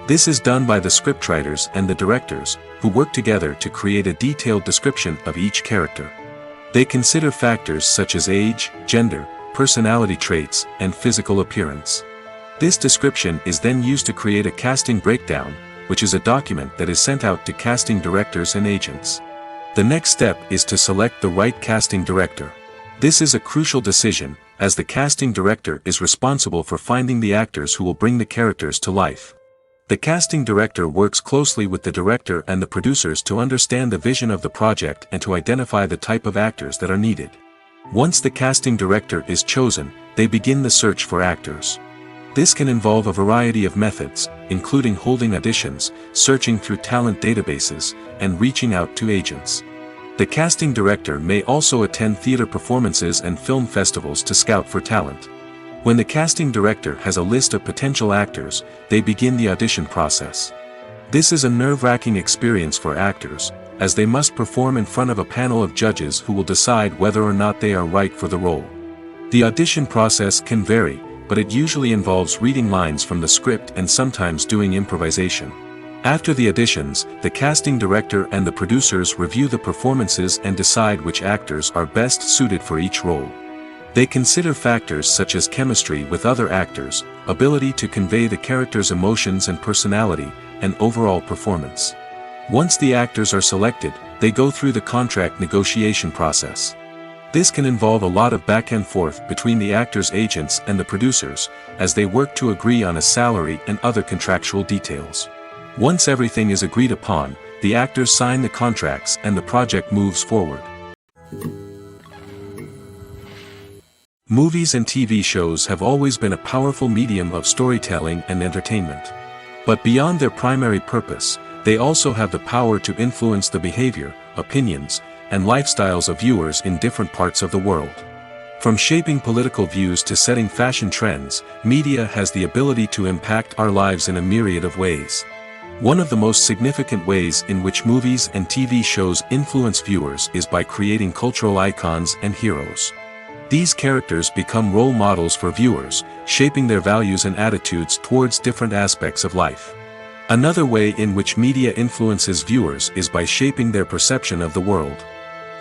This is done by the scriptwriters and the directors, who work together to create a detailed description of each character. They consider factors such as age, gender, personality traits, and physical appearance. This description is then used to create a casting breakdown, which is a document that is sent out to casting directors and agents. The next step is to select the right casting director. This is a crucial decision, as the casting director is responsible for finding the actors who will bring the characters to life. The casting director works closely with the director and the producers to understand the vision of the project and to identify the type of actors that are needed. Once the casting director is chosen, they begin the search for actors. This can involve a variety of methods, including holding auditions, searching through talent databases, and reaching out to agents. The casting director may also attend theater performances and film festivals to scout for talent. When the casting director has a list of potential actors, they begin the audition process. This is a nerve-wracking experience for actors, as they must perform in front of a panel of judges who will decide whether or not they are right for the role. The audition process can vary, but it usually involves reading lines from the script and sometimes doing improvisation. After the auditions, the casting director and the producers review the performances and decide which actors are best suited for each role. They consider factors such as chemistry with other actors, ability to convey the character's emotions and personality, and overall performance. Once the actors are selected, they go through the contract negotiation process. This can involve a lot of back and forth between the actors' agents and the producers, as they work to agree on a salary and other contractual details. Once everything is agreed upon, the actors sign the contracts and the project moves forward. Movies and TV shows have always been a powerful medium of storytelling and entertainment. But beyond their primary purpose, they also have the power to influence the behavior, opinions, and lifestyles of viewers in different parts of the world. From shaping political views to setting fashion trends, media has the ability to impact our lives in a myriad of ways. One of the most significant ways in which movies and TV shows influence viewers is by creating cultural icons and heroes. These characters become role models for viewers, shaping their values and attitudes towards different aspects of life. Another way in which media influences viewers is by shaping their perception of the world.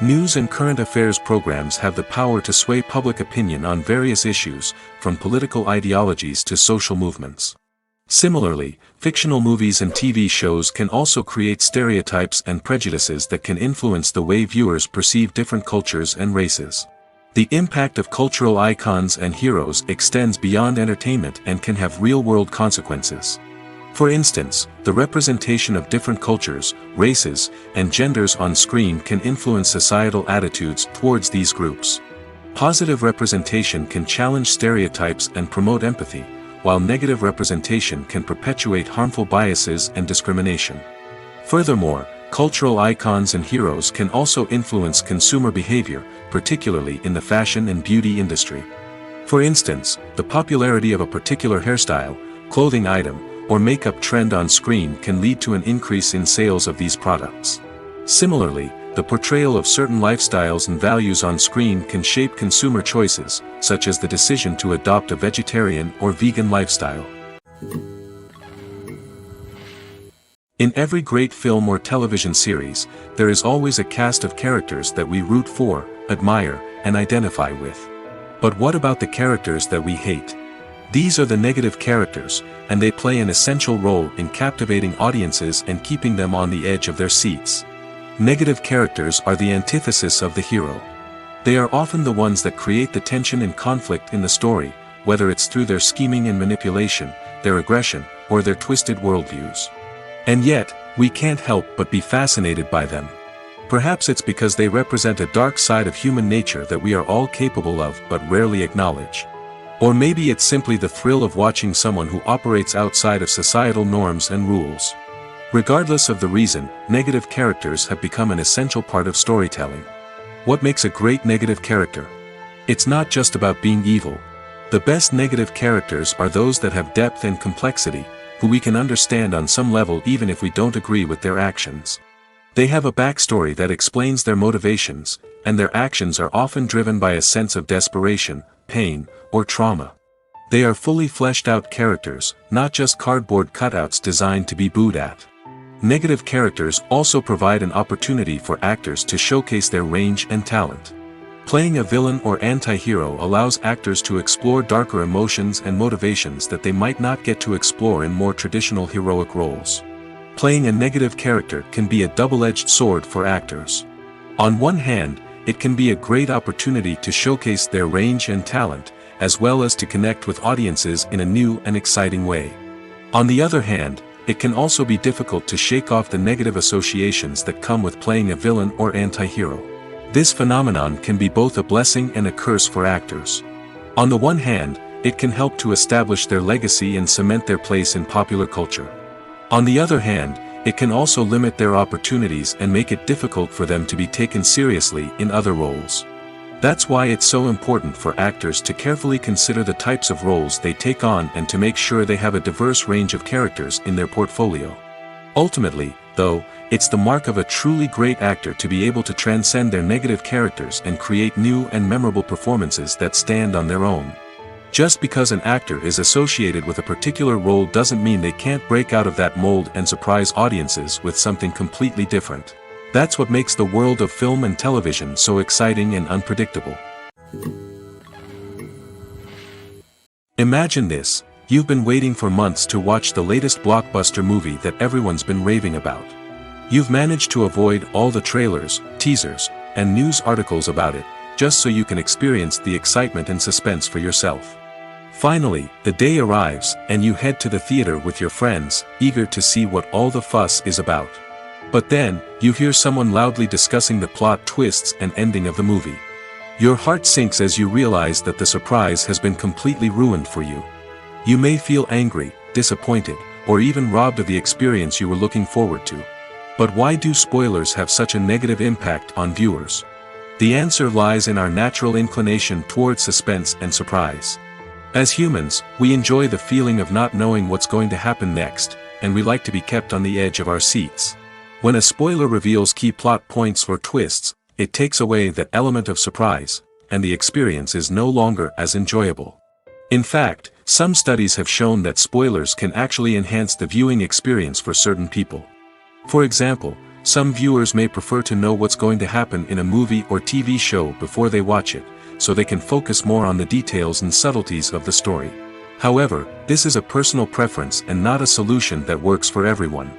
News and current affairs programs have the power to sway public opinion on various issues, from political ideologies to social movements. Similarly, fictional movies and TV shows can also create stereotypes and prejudices that can influence the way viewers perceive different cultures and races. The impact of cultural icons and heroes extends beyond entertainment and can have real-world consequences. For instance, the representation of different cultures, races, and genders on screen can influence societal attitudes towards these groups. Positive representation can challenge stereotypes and promote empathy, while negative representation can perpetuate harmful biases and discrimination. Furthermore, cultural icons and heroes can also influence consumer behavior, particularly in the fashion and beauty industry. For instance, the popularity of a particular hairstyle, clothing item, or makeup trend on screen can lead to an increase in sales of these products. Similarly, the portrayal of certain lifestyles and values on screen can shape consumer choices, such as the decision to adopt a vegetarian or vegan lifestyle. In every great film or television series, there is always a cast of characters that we root for, admire, and identify with. But what about the characters that we hate? These are the negative characters, and they play an essential role in captivating audiences and keeping them on the edge of their seats. Negative characters are the antithesis of the hero. They are often the ones that create the tension and conflict in the story, whether it's through their scheming and manipulation, their aggression, or their twisted worldviews. And yet, we can't help but be fascinated by them. Perhaps it's because they represent a dark side of human nature that we are all capable of but rarely acknowledge. Or maybe it's simply the thrill of watching someone who operates outside of societal norms and rules. Regardless of the reason, negative characters have become an essential part of storytelling. What makes a great negative character? It's not just about being evil. The best negative characters are those that have depth and complexity, who we can understand on some level even if we don't agree with their actions. They have a backstory that explains their motivations, and their actions are often driven by a sense of desperation, pain, or trauma. They are fully fleshed out characters, not just cardboard cutouts designed to be booed at. Negative characters also provide an opportunity for actors to showcase their range and talent. Playing a villain or anti-hero allows actors to explore darker emotions and motivations that they might not get to explore in more traditional heroic roles. Playing a negative character can be a double-edged sword for actors. On one hand, it can be a great opportunity to showcase their range and talent, as well as to connect with audiences in a new and exciting way. On the other hand, it can also be difficult to shake off the negative associations that come with playing a villain or anti-hero. This phenomenon can be both a blessing and a curse for actors. On the one hand, it can help to establish their legacy and cement their place in popular culture. On the other hand, it can also limit their opportunities and make it difficult for them to be taken seriously in other roles. That's why it's so important for actors to carefully consider the types of roles they take on and to make sure they have a diverse range of characters in their portfolio. Ultimately, though, it's the mark of a truly great actor to be able to transcend their negative characters and create new and memorable performances that stand on their own. Just because an actor is associated with a particular role doesn't mean they can't break out of that mold and surprise audiences with something completely different. That's what makes the world of film and television so exciting and unpredictable. Imagine this: you've been waiting for months to watch the latest blockbuster movie that everyone's been raving about. You've managed to avoid all the trailers, teasers, and news articles about it, just so you can experience the excitement and suspense for yourself. Finally, the day arrives, and you head to the theater with your friends, eager to see what all the fuss is about. But then, you hear someone loudly discussing the plot twists and ending of the movie. Your heart sinks as you realize that the surprise has been completely ruined for you. You may feel angry, disappointed, or even robbed of the experience you were looking forward to. But why do spoilers have such a negative impact on viewers? The answer lies in our natural inclination toward suspense and surprise. As humans, we enjoy the feeling of not knowing what's going to happen next, and we like to be kept on the edge of our seats. When a spoiler reveals key plot points or twists, it takes away that element of surprise, and the experience is no longer as enjoyable. In fact, some studies have shown that spoilers can actually enhance the viewing experience for certain people. For example, some viewers may prefer to know what's going to happen in a movie or TV show before they watch it, so they can focus more on the details and subtleties of the story. However, this is a personal preference and not a solution that works for everyone.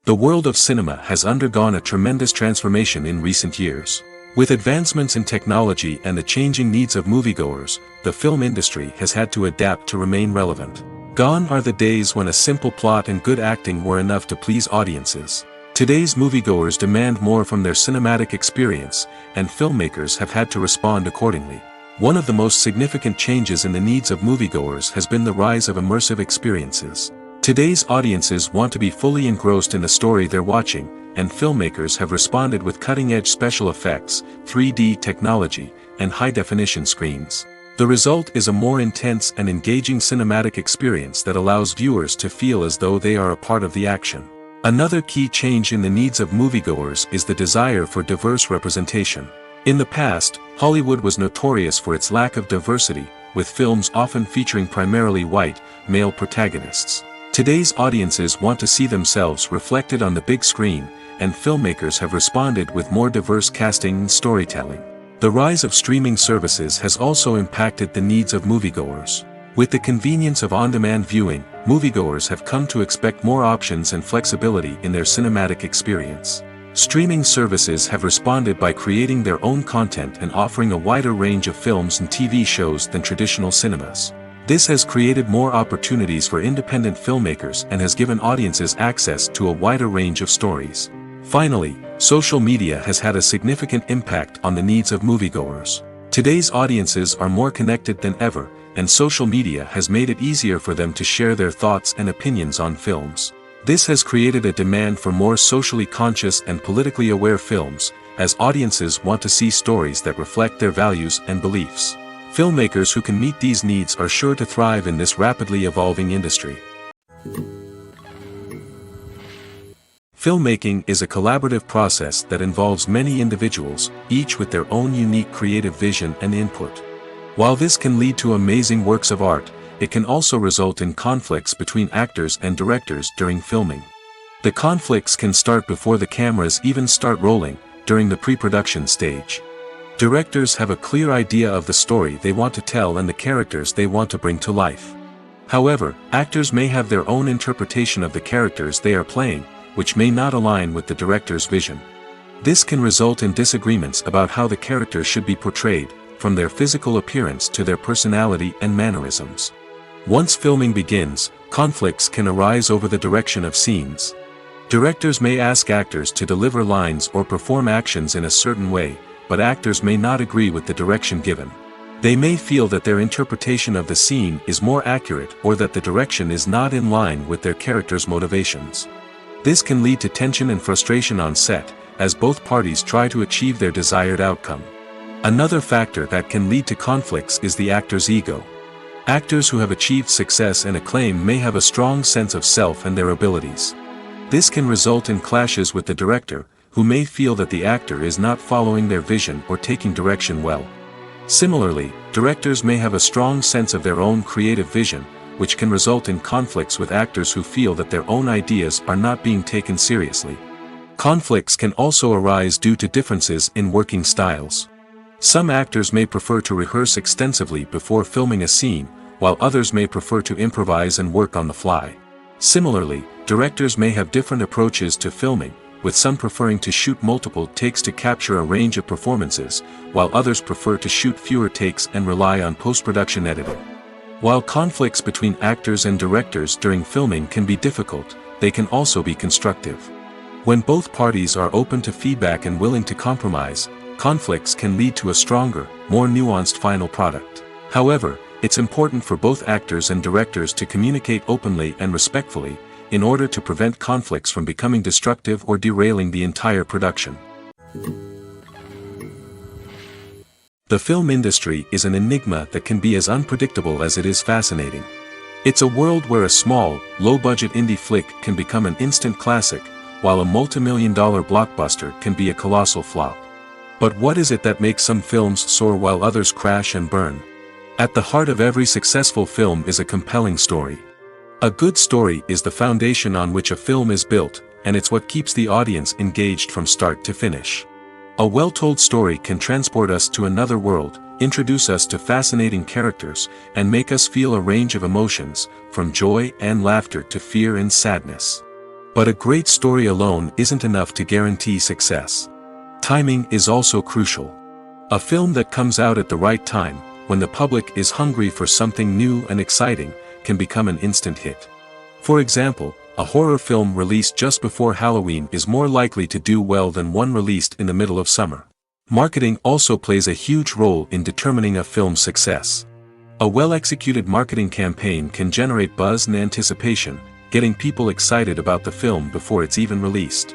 The world of cinema has undergone a tremendous transformation in recent years. With advancements in technology and the changing needs of moviegoers, the film industry has had to adapt to remain relevant. Gone are the days when a simple plot and good acting were enough to please audiences. Today's moviegoers demand more from their cinematic experience, and filmmakers have had to respond accordingly. One of the most significant changes in the needs of moviegoers has been the rise of immersive experiences. Today's audiences want to be fully engrossed in the story they're watching, and filmmakers have responded with cutting-edge special effects, 3D technology, and high-definition screens. The result is a more intense and engaging cinematic experience that allows viewers to feel as though they are a part of the action. Another key change in the needs of moviegoers is the desire for diverse representation. In the past, Hollywood was notorious for its lack of diversity, with films often featuring primarily white, male protagonists. Today's audiences want to see themselves reflected on the big screen, and filmmakers have responded with more diverse casting and storytelling. The rise of streaming services has also impacted the needs of moviegoers. With the convenience of on-demand viewing, moviegoers have come to expect more options and flexibility in their cinematic experience. Streaming services have responded by creating their own content and offering a wider range of films and TV shows than traditional cinemas. This has created more opportunities for independent filmmakers and has given audiences access to a wider range of stories. Finally, social media has had a significant impact on the needs of moviegoers. Today's audiences are more connected than ever, and social media has made it easier for them to share their thoughts and opinions on films. This has created a demand for more socially conscious and politically aware films, as audiences want to see stories that reflect their values and beliefs. Filmmakers who can meet these needs are sure to thrive in this rapidly evolving industry. Filmmaking is a collaborative process that involves many individuals, each with their own unique creative vision and input. While this can lead to amazing works of art, it can also result in conflicts between actors and directors during filming. The conflicts can start before the cameras even start rolling, during the pre-production stage. Directors have a clear idea of the story they want to tell and the characters they want to bring to life. However, actors may have their own interpretation of the characters they are playing, which may not align with the director's vision. This can result in disagreements about how the characters should be portrayed, from their physical appearance to their personality and mannerisms. Once filming begins, conflicts can arise over the direction of scenes. Directors may ask actors to deliver lines or perform actions in a certain way, but actors may not agree with the direction given. They may feel that their interpretation of the scene is more accurate or that the direction is not in line with their character's motivations. This can lead to tension and frustration on set, as both parties try to achieve their desired outcome. Another factor that can lead to conflicts is the actor's ego. Actors who have achieved success and acclaim may have a strong sense of self and their abilities. This can result in clashes with the director, who may feel that the actor is not following their vision or taking direction well. Similarly, directors may have a strong sense of their own creative vision, which can result in conflicts with actors who feel that their own ideas are not being taken seriously. Conflicts can also arise due to differences in working styles. Some actors may prefer to rehearse extensively before filming a scene, while others may prefer to improvise and work on the fly. Similarly, directors may have different approaches to filming, with some preferring to shoot multiple takes to capture a range of performances, while others prefer to shoot fewer takes and rely on post-production editing. While conflicts between actors and directors during filming can be difficult, they can also be constructive. When both parties are open to feedback and willing to compromise, conflicts can lead to a stronger, more nuanced final product. However, it's important for both actors and directors to communicate openly and respectfully, in order to prevent conflicts from becoming destructive or derailing the entire production. The film industry is an enigma that can be as unpredictable as it is fascinating. It's a world where a small, low-budget indie flick can become an instant classic, while a multi-million-dollar blockbuster can be a colossal flop. But what is it that makes some films soar while others crash and burn? At the heart of every successful film is a compelling story. A good story is the foundation on which a film is built, and it's what keeps the audience engaged from start to finish. A well-told story can transport us to another world, introduce us to fascinating characters, and make us feel a range of emotions, from joy and laughter to fear and sadness. But a great story alone isn't enough to guarantee success. Timing is also crucial. A film that comes out at the right time, when the public is hungry for something new and exciting, can become an instant hit. For example, a horror film released just before Halloween is more likely to do well than one released in the middle of summer. Marketing also plays a huge role in determining a film's success. A well-executed marketing campaign can generate buzz and anticipation, getting people excited about the film before it's even released.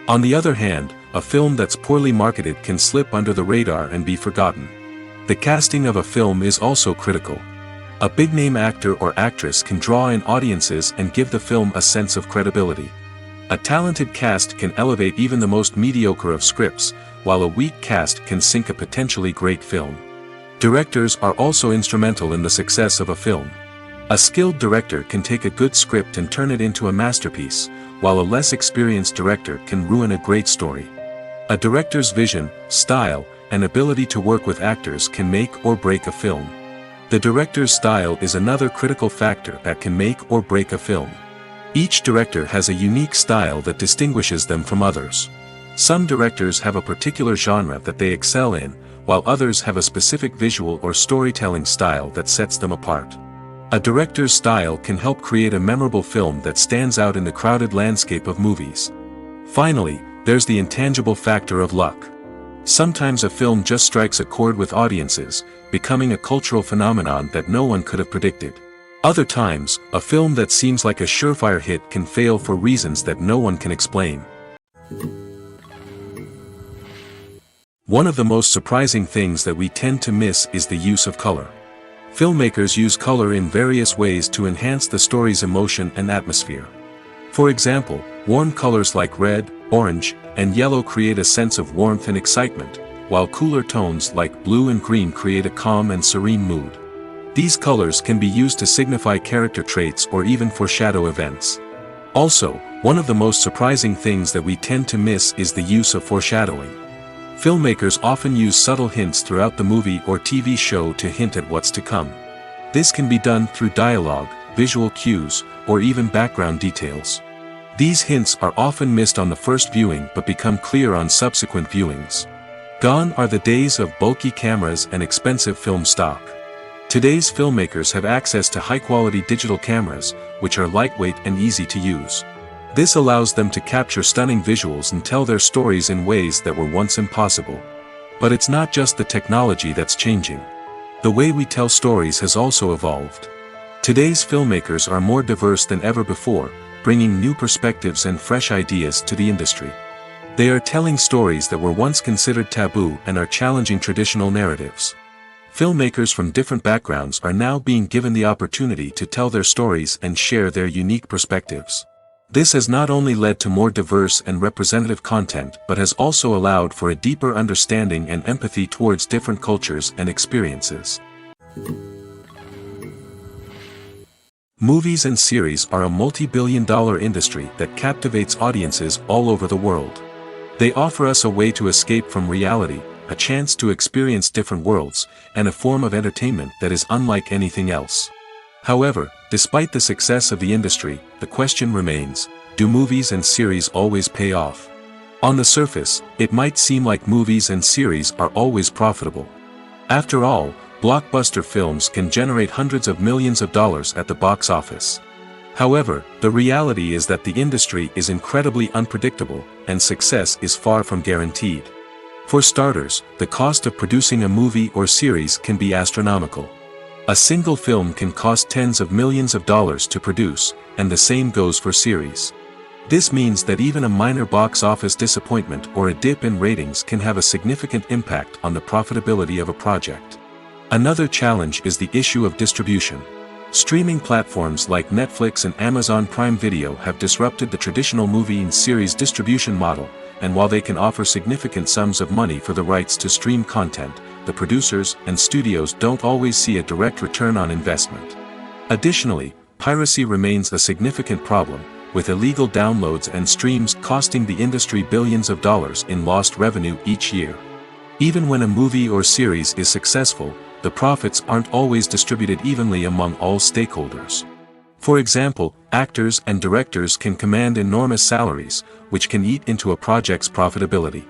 On the other hand, a film that's poorly marketed can slip under the radar and be forgotten. The casting of a film is also critical. A big-name actor or actress can draw in audiences and give the film a sense of credibility. A talented cast can elevate even the most mediocre of scripts, while a weak cast can sink a potentially great film. Directors are also instrumental in the success of a film. A skilled director can take a good script and turn it into a masterpiece, while a less experienced director can ruin a great story. A director's vision, style, and ability to work with actors can make or break a film. The director's style is another critical factor that can make or break a film. Each director has a unique style that distinguishes them from others. Some directors have a particular genre that they excel in, while others have a specific visual or storytelling style that sets them apart. A director's style can help create a memorable film that stands out in the crowded landscape of movies. Finally, there's the intangible factor of luck. Sometimes a film just strikes a chord with audiences, becoming a cultural phenomenon that no one could have predicted. Other times, a film that seems like a surefire hit can fail for reasons that no one can explain. One of the most surprising things that we tend to miss is the use of color. Filmmakers use color in various ways to enhance the story's emotion and atmosphere. For example, warm colors like red, orange, and yellow create a sense of warmth and excitement, while cooler tones like blue and green create a calm and serene mood. These colors can be used to signify character traits or even foreshadow events. Also, one of the most surprising things that we tend to miss is the use of foreshadowing. Filmmakers often use subtle hints throughout the movie or TV show to hint at what's to come. This can be done through dialogue, visual cues, or even background details. These hints are often missed on the first viewing but become clear on subsequent viewings. Gone are the days of bulky cameras and expensive film stock. Today's filmmakers have access to high-quality digital cameras, which are lightweight and easy to use. This allows them to capture stunning visuals and tell their stories in ways that were once impossible. But it's not just the technology that's changing. The way we tell stories has also evolved. Today's filmmakers are more diverse than ever before, bringing new perspectives and fresh ideas to the industry. They are telling stories that were once considered taboo and are challenging traditional narratives. Filmmakers from different backgrounds are now being given the opportunity to tell their stories and share their unique perspectives. This has not only led to more diverse and representative content but has also allowed for a deeper understanding and empathy towards different cultures and experiences. Movies and series are a multi-billion-dollar industry that captivates audiences all over the world. They offer us a way to escape from reality, a chance to experience different worlds, and a form of entertainment that is unlike anything else. However, despite the success of the industry, the question remains, do movies and series always pay off? On the surface, it might seem like movies and series are always profitable. After all, blockbuster films can generate hundreds of millions of dollars at the box office. However, the reality is that the industry is incredibly unpredictable, and success is far from guaranteed. For starters, the cost of producing a movie or series can be astronomical. A single film can cost tens of millions of dollars to produce, and the same goes for series. This means that even a minor box office disappointment or a dip in ratings can have a significant impact on the profitability of a project. Another challenge is the issue of distribution. Streaming platforms like Netflix and Amazon Prime Video have disrupted the traditional movie and series distribution model, and while they can offer significant sums of money for the rights to stream content, the producers and studios don't always see a direct return on investment. Additionally, piracy remains a significant problem, with illegal downloads and streams costing the industry billions of dollars in lost revenue each year. Even when a movie or series is successful, the profits aren't always distributed evenly among all stakeholders. For example, actors and directors can command enormous salaries, which can eat into a project's profitability.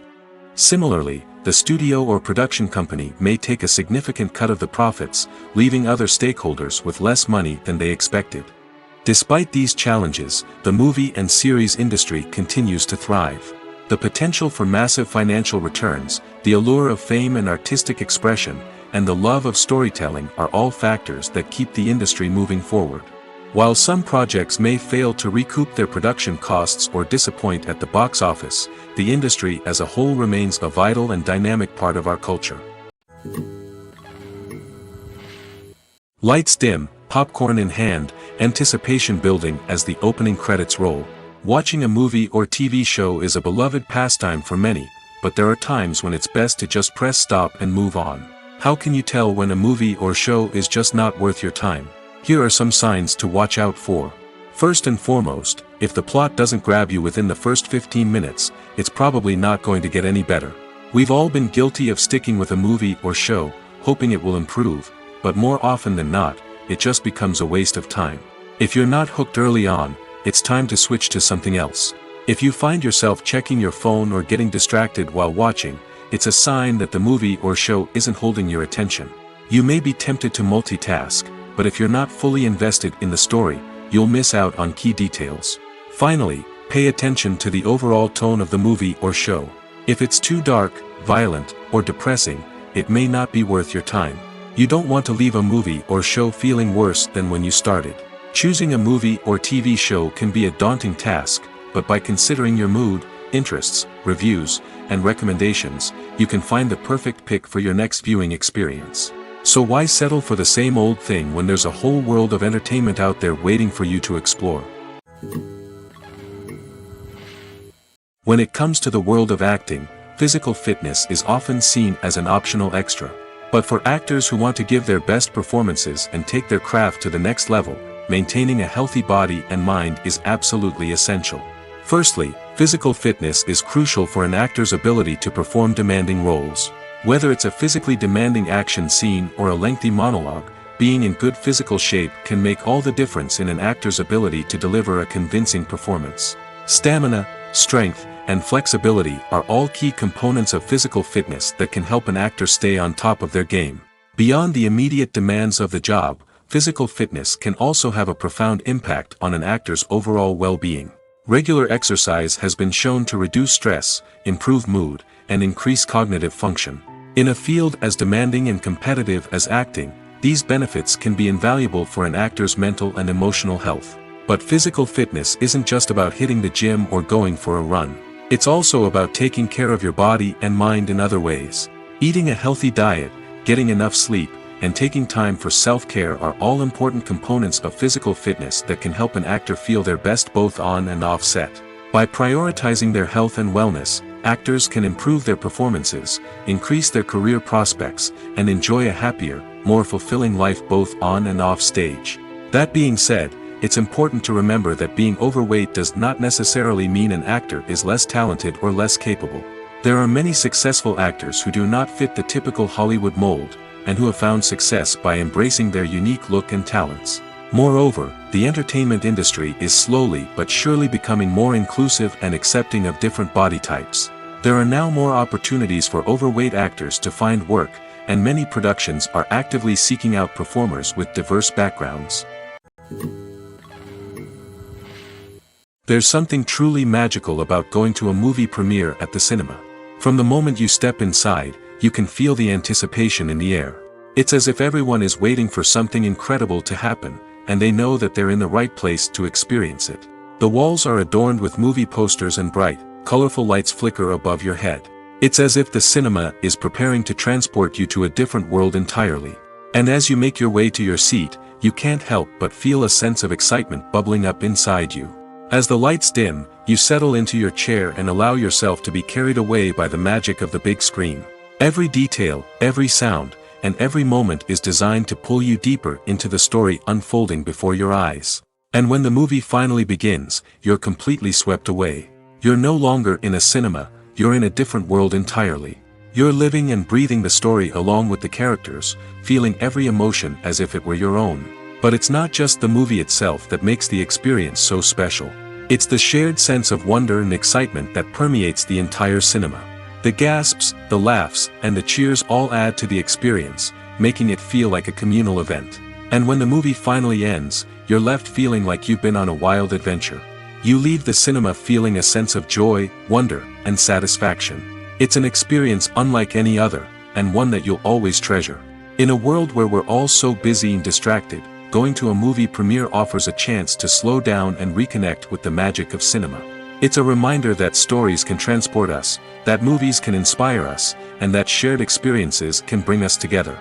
Similarly, the studio or production company may take a significant cut of the profits, leaving other stakeholders with less money than they expected. Despite these challenges, the movie and series industry continues to thrive. The potential for massive financial returns, the allure of fame and artistic expression, and the love of storytelling are all factors that keep the industry moving forward. While some projects may fail to recoup their production costs or disappoint at the box office, the industry as a whole remains a vital and dynamic part of our culture. Lights dim, popcorn in hand, anticipation building as the opening credits roll. Watching a movie or TV show is a beloved pastime for many, but there are times when it's best to just press stop and move on. How can you tell when a movie or show is just not worth your time? Here are some signs to watch out for. First and foremost, if the plot doesn't grab you within the first 15 minutes, it's probably not going to get any better. We've all been guilty of sticking with a movie or show, hoping it will improve, but more often than not, it just becomes a waste of time. If you're not hooked early on, it's time to switch to something else. If you find yourself checking your phone or getting distracted while watching, it's a sign that the movie or show isn't holding your attention. You may be tempted to multitask, but if you're not fully invested in the story, you'll miss out on key details. Finally, pay attention to the overall tone of the movie or show. If it's too dark, violent, or depressing, it may not be worth your time. You don't want to leave a movie or show feeling worse than when you started. Choosing a movie or TV show can be a daunting task, but by considering your mood, interests, reviews, and recommendations, you can find the perfect pick for your next viewing experience. So why settle for the same old thing when there's a whole world of entertainment out there waiting for you to explore? When it comes to the world of acting, physical fitness is often seen as an optional extra. But for actors who want to give their best performances and take their craft to the next level, maintaining a healthy body and mind is absolutely essential. Firstly, physical fitness is crucial for an actor's ability to perform demanding roles. Whether it's a physically demanding action scene or a lengthy monologue, being in good physical shape can make all the difference in an actor's ability to deliver a convincing performance. Stamina, strength, and flexibility are all key components of physical fitness that can help an actor stay on top of their game. Beyond the immediate demands of the job, physical fitness can also have a profound impact on an actor's overall well-being. Regular exercise has been shown to reduce stress, improve mood, and increase cognitive function. In a field as demanding and competitive as acting, these benefits can be invaluable for an actor's mental and emotional health. But physical fitness isn't just about hitting the gym or going for a run. It's also about taking care of your body and mind in other ways. Eating a healthy diet, getting enough sleep, and taking time for self-care are all important components of physical fitness that can help an actor feel their best both on and off set. By prioritizing their health and wellness, actors can improve their performances, increase their career prospects, and enjoy a happier, more fulfilling life both on and off stage. That being said, it's important to remember that being overweight does not necessarily mean an actor is less talented or less capable. There are many successful actors who do not fit the typical Hollywood mold, and who have found success by embracing their unique look and talents. Moreover, the entertainment industry is slowly but surely becoming more inclusive and accepting of different body types. There are now more opportunities for overweight actors to find work, and many productions are actively seeking out performers with diverse backgrounds. There's something truly magical about going to a movie premiere at the cinema. From the moment you step inside, you can feel the anticipation in the air. It's as if everyone is waiting for something incredible to happen, and they know that they're in the right place to experience it. The walls are adorned with movie posters and bright, colorful lights flicker above your head. It's as if the cinema is preparing to transport you to a different world entirely. And as you make your way to your seat, you can't help but feel a sense of excitement bubbling up inside you. As the lights dim, you settle into your chair and allow yourself to be carried away by the magic of the big screen. Every detail, every sound, and every moment is designed to pull you deeper into the story unfolding before your eyes. And when the movie finally begins, you're completely swept away. You're no longer in a cinema, you're in a different world entirely. You're living and breathing the story along with the characters, feeling every emotion as if it were your own. But it's not just the movie itself that makes the experience so special. It's the shared sense of wonder and excitement that permeates the entire cinema. The gasps, the laughs, and the cheers all add to the experience, making it feel like a communal event. And when the movie finally ends, you're left feeling like you've been on a wild adventure. You leave the cinema feeling a sense of joy, wonder, and satisfaction. It's an experience unlike any other, and one that you'll always treasure. In a world where we're all so busy and distracted, going to a movie premiere offers a chance to slow down and reconnect with the magic of cinema. It's a reminder that stories can transport us, that movies can inspire us, and that shared experiences can bring us together.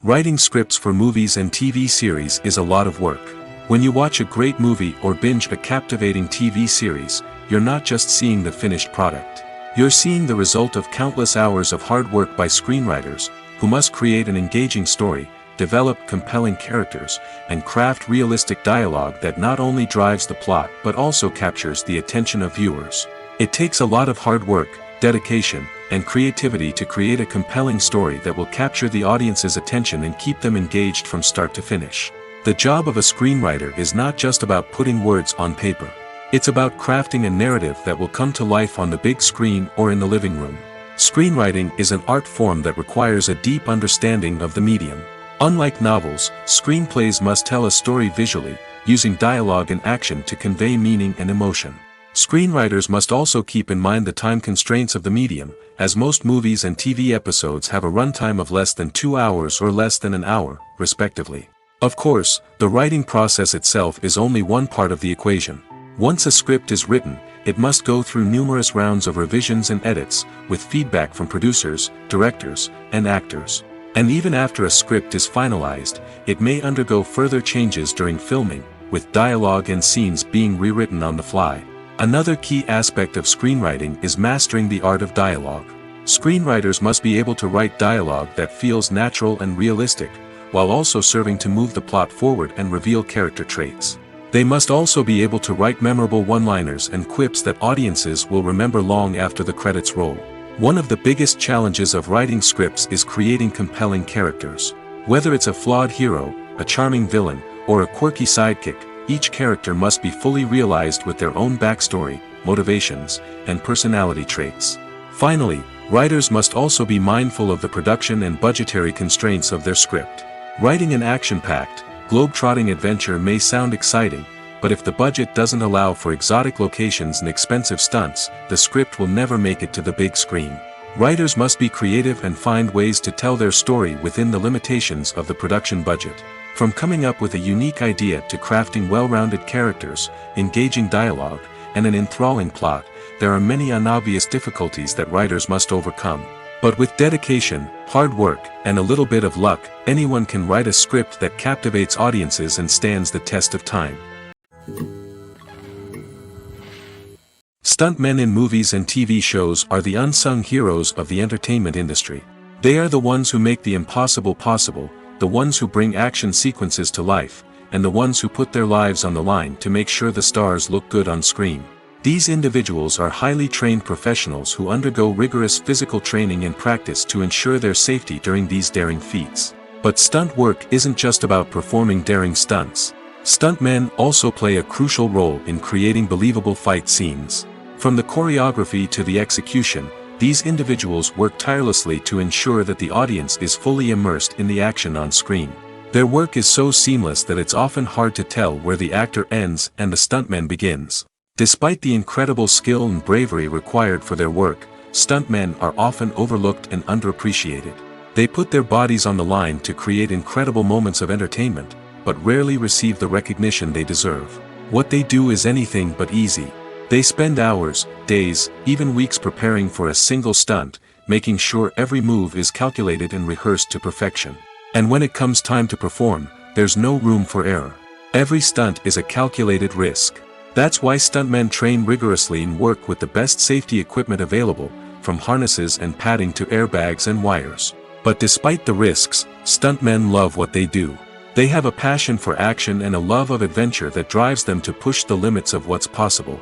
Writing scripts for movies and TV series is a lot of work. When you watch a great movie or binge a captivating TV series, you're not just seeing the finished product. You're seeing the result of countless hours of hard work by screenwriters, who must create an engaging story, develop compelling characters, and craft realistic dialogue that not only drives the plot but also captures the attention of viewers. It takes a lot of hard work, dedication, and creativity to create a compelling story that will capture the audience's attention and keep them engaged from start to finish. The job of a screenwriter is not just about putting words on paper. It's about crafting a narrative that will come to life on the big screen or in the living room. Screenwriting is an art form that requires a deep understanding of the medium. Unlike novels, screenplays must tell a story visually, using dialogue and action to convey meaning and emotion. Screenwriters must also keep in mind the time constraints of the medium, as most movies and TV episodes have a runtime of less than 2 hours or less than an hour, respectively. Of course, the writing process itself is only one part of the equation. Once a script is written, it must go through numerous rounds of revisions and edits, with feedback from producers, directors, and actors. And even after a script is finalized, it may undergo further changes during filming, with dialogue and scenes being rewritten on the fly. Another key aspect of screenwriting is mastering the art of dialogue. Screenwriters must be able to write dialogue that feels natural and realistic, while also serving to move the plot forward and reveal character traits. They must also be able to write memorable one-liners and quips that audiences will remember long after the credits roll. One of the biggest challenges of writing scripts is creating compelling characters. Whether it's a flawed hero, a charming villain, or a quirky sidekick, each character must be fully realized with their own backstory, motivations, and personality traits. Finally, writers must also be mindful of the production and budgetary constraints of their script. Writing an action-packed, globe-trotting adventure may sound exciting, but if the budget doesn't allow for exotic locations and expensive stunts, the script will never make it to the big screen. Writers must be creative and find ways to tell their story within the limitations of the production budget. From coming up with a unique idea to crafting well-rounded characters, engaging dialogue, and an enthralling plot, there are many unobvious difficulties that writers must overcome. But with dedication, hard work, and a little bit of luck, anyone can write a script that captivates audiences and stands the test of time. Stuntmen in movies and TV shows are the unsung heroes of the entertainment industry. They are the ones who make the impossible possible, the ones who bring action sequences to life, and the ones who put their lives on the line to make sure the stars look good on screen. These individuals are highly trained professionals who undergo rigorous physical training and practice to ensure their safety during these daring feats. But stunt work isn't just about performing daring stunts. Stuntmen also play a crucial role in creating believable fight scenes. From the choreography to the execution, these individuals work tirelessly to ensure that the audience is fully immersed in the action on screen. Their work is so seamless that it's often hard to tell where the actor ends and the stuntman begins. Despite the incredible skill and bravery required for their work, stuntmen are often overlooked and underappreciated. They put their bodies on the line to create incredible moments of entertainment, but rarely receive the recognition they deserve. What they do is anything but easy. They spend hours, days, even weeks preparing for a single stunt, making sure every move is calculated and rehearsed to perfection. And when it comes time to perform, there's no room for error. Every stunt is a calculated risk. That's why stuntmen train rigorously and work with the best safety equipment available, from harnesses and padding to airbags and wires. But despite the risks, stuntmen love what they do. They have a passion for action and a love of adventure that drives them to push the limits of what's possible.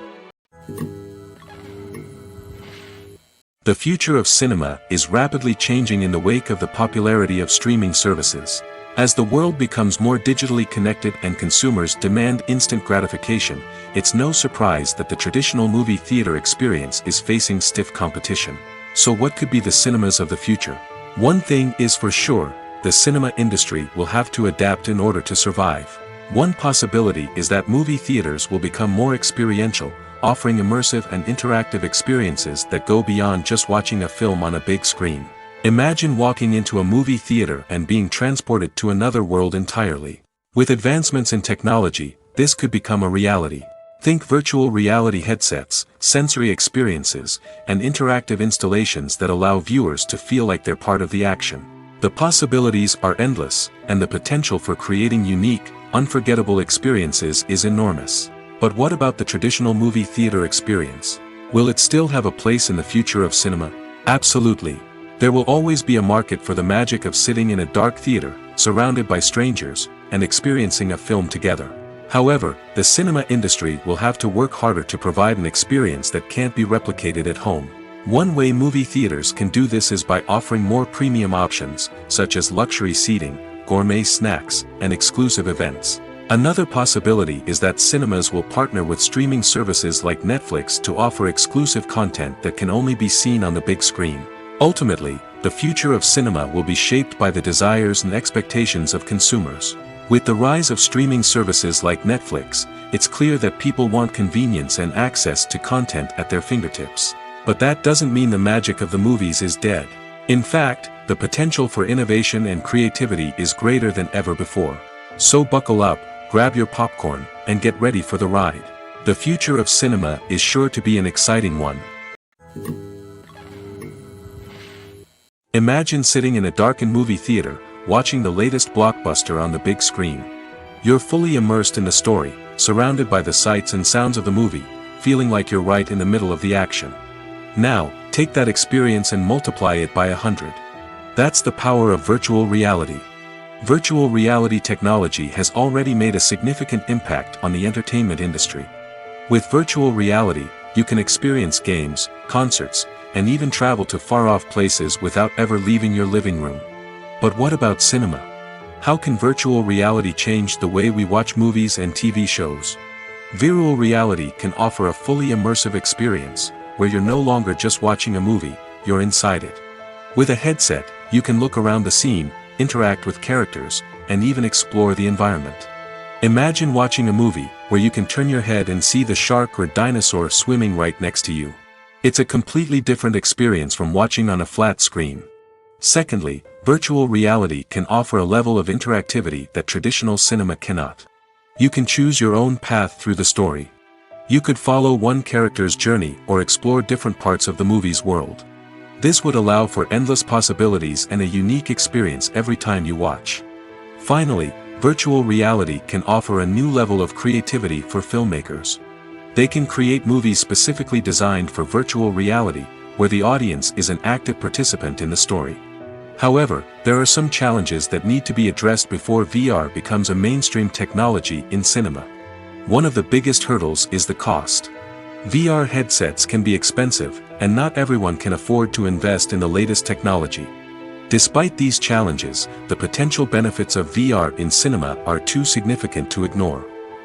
The future of cinema is rapidly changing in the wake of the popularity of streaming services. As the world becomes more digitally connected and consumers demand instant gratification, it's no surprise that the traditional movie theater experience is facing stiff competition. So what could be the cinemas of the future? One thing is for sure, the cinema industry will have to adapt in order to survive. One possibility is that movie theaters will become more experiential, offering immersive and interactive experiences that go beyond just watching a film on a big screen. Imagine walking into a movie theater and being transported to another world entirely. With advancements in technology, this could become a reality. Think virtual reality headsets, sensory experiences, and interactive installations that allow viewers to feel like they're part of the action. The possibilities are endless, and the potential for creating unique, unforgettable experiences is enormous. But what about the traditional movie theater experience? Will it still have a place in the future of cinema? Absolutely. There will always be a market for the magic of sitting in a dark theater, surrounded by strangers, and experiencing a film together. However, the cinema industry will have to work harder to provide an experience that can't be replicated at home. One way movie theaters can do this is by offering more premium options, such as luxury seating, gourmet snacks, and exclusive events. Another possibility is that cinemas will partner with streaming services like Netflix to offer exclusive content that can only be seen on the big screen. Ultimately, the future of cinema will be shaped by the desires and expectations of consumers. With the rise of streaming services like Netflix, it's clear that people want convenience and access to content at their fingertips. But that doesn't mean the magic of the movies is dead. In fact, the potential for innovation and creativity is greater than ever before. So buckle up, grab your popcorn, and get ready for the ride. The future of cinema is sure to be an exciting one. Imagine sitting in a darkened movie theater, watching the latest blockbuster on the big screen. You're fully immersed in the story, surrounded by the sights and sounds of the movie, feeling like you're right in the middle of the action. Now, take that experience and multiply it by 100. That's the power of virtual reality. Virtual reality technology has already made a significant impact on the entertainment industry. With virtual reality, you can experience games, concerts, and even travel to far-off places without ever leaving your living room. But what about cinema? How can virtual reality change the way we watch movies and TV shows? Virtual reality can offer a fully immersive experience, where you're no longer just watching a movie, you're inside it. With a headset, you can look around the scene, interact with characters, and even explore the environment. Imagine watching a movie, where you can turn your head and see the shark or dinosaur swimming right next to you. It's a completely different experience from watching on a flat screen. Secondly, virtual reality can offer a level of interactivity that traditional cinema cannot. You can choose your own path through the story. You could follow one character's journey or explore different parts of the movie's world. This would allow for endless possibilities and a unique experience every time you watch. Finally, virtual reality can offer a new level of creativity for filmmakers. They can create movies specifically designed for virtual reality, where the audience is an active participant in the story. However, there are some challenges that need to be addressed before VR becomes a mainstream technology in cinema. One of the biggest hurdles is the cost. VR headsets can be expensive, and not everyone can afford to invest in the latest technology. Despite these challenges, the potential benefits of VR in cinema are too significant to ignore.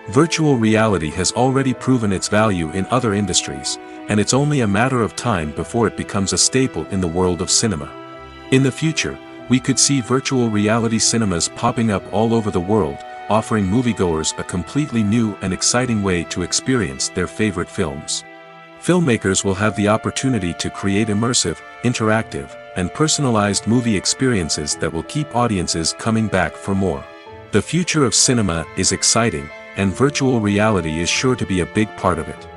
Virtual reality has already proven its value in other industries, and it's only a matter of time before it becomes a staple in the world of cinema. In the future, we could see virtual reality cinemas popping up all over the world, offering moviegoers a completely new and exciting way to experience their favorite films. Filmmakers will have the opportunity to create immersive, interactive, and personalized movie experiences that will keep audiences coming back for more. The future of cinema is exciting, and virtual reality is sure to be a big part of it.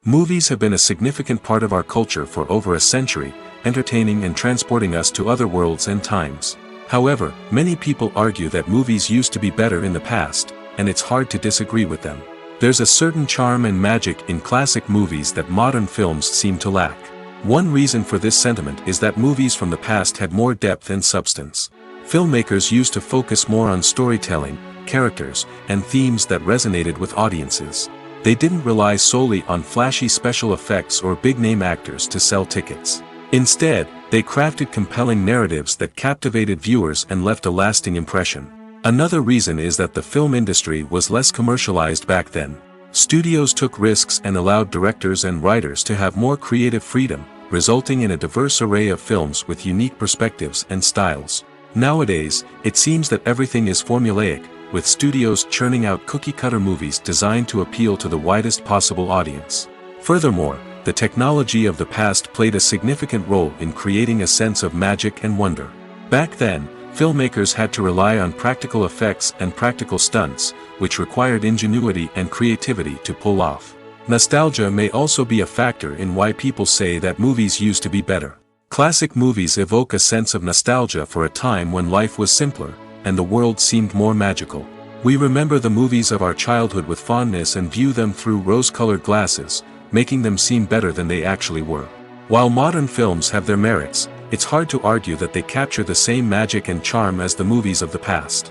Movies have been a significant part of our culture for over a century, entertaining and transporting us to other worlds and times. However, many people argue that movies used to be better in the past, and it's hard to disagree with them. There's a certain charm and magic in classic movies that modern films seem to lack. One reason for this sentiment is that movies from the past had more depth and substance. Filmmakers used to focus more on storytelling, characters, and themes that resonated with audiences. They didn't rely solely on flashy special effects or big-name actors to sell tickets. Instead, they crafted compelling narratives that captivated viewers and left a lasting impression. Another reason is that the film industry was less commercialized back then. Studios took risks and allowed directors and writers to have more creative freedom, resulting in a diverse array of films with unique perspectives and styles. Nowadays, it seems that everything is formulaic, with studios churning out cookie-cutter movies designed to appeal to the widest possible audience. Furthermore, the technology of the past played a significant role in creating a sense of magic and wonder. Back then, filmmakers had to rely on practical effects and practical stunts, which required ingenuity and creativity to pull off. Nostalgia may also be a factor in why people say that movies used to be better. Classic movies evoke a sense of nostalgia for a time when life was simpler, and the world seemed more magical. We remember the movies of our childhood with fondness and view them through rose-colored glasses, making them seem better than they actually were. While modern films have their merits, it's hard to argue that they capture the same magic and charm as the movies of the past.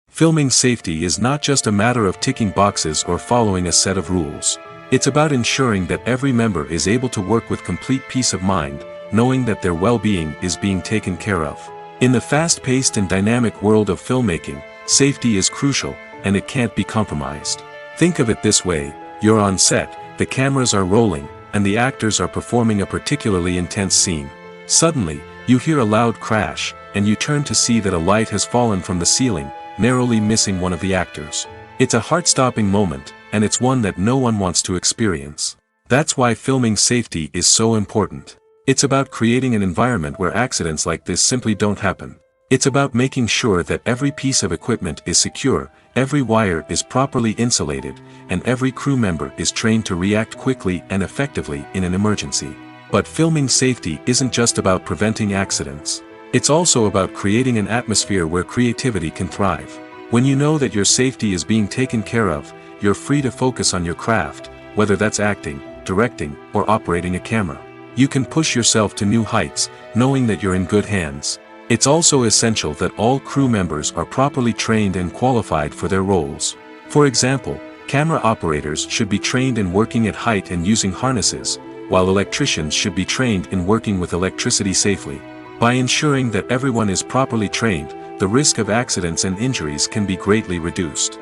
Filming safety is not just a matter of ticking boxes or following a set of rules. It's about ensuring that every member is able to work with complete peace of mind, knowing that their well-being is being taken care of. In the fast-paced and dynamic world of filmmaking, safety is crucial, and it can't be compromised. Think of it this way: you're on set, the cameras are rolling, and the actors are performing a particularly intense scene. Suddenly, you hear a loud crash, and you turn to see that a light has fallen from the ceiling, narrowly missing one of the actors. It's a heart-stopping moment, and it's one that no one wants to experience. That's why filming safety is so important. It's about creating an environment where accidents like this simply don't happen. It's about making sure that every piece of equipment is secure, every wire is properly insulated, and every crew member is trained to react quickly and effectively in an emergency. But filming safety isn't just about preventing accidents. It's also about creating an atmosphere where creativity can thrive. When you know that your safety is being taken care of, you're free to focus on your craft, whether that's acting, directing, or operating a camera. You can push yourself to new heights, knowing that you're in good hands. It's also essential that all crew members are properly trained and qualified for their roles. For example, camera operators should be trained in working at height and using harnesses, while electricians should be trained in working with electricity safely. By ensuring that everyone is properly trained, the risk of accidents and injuries can be greatly reduced.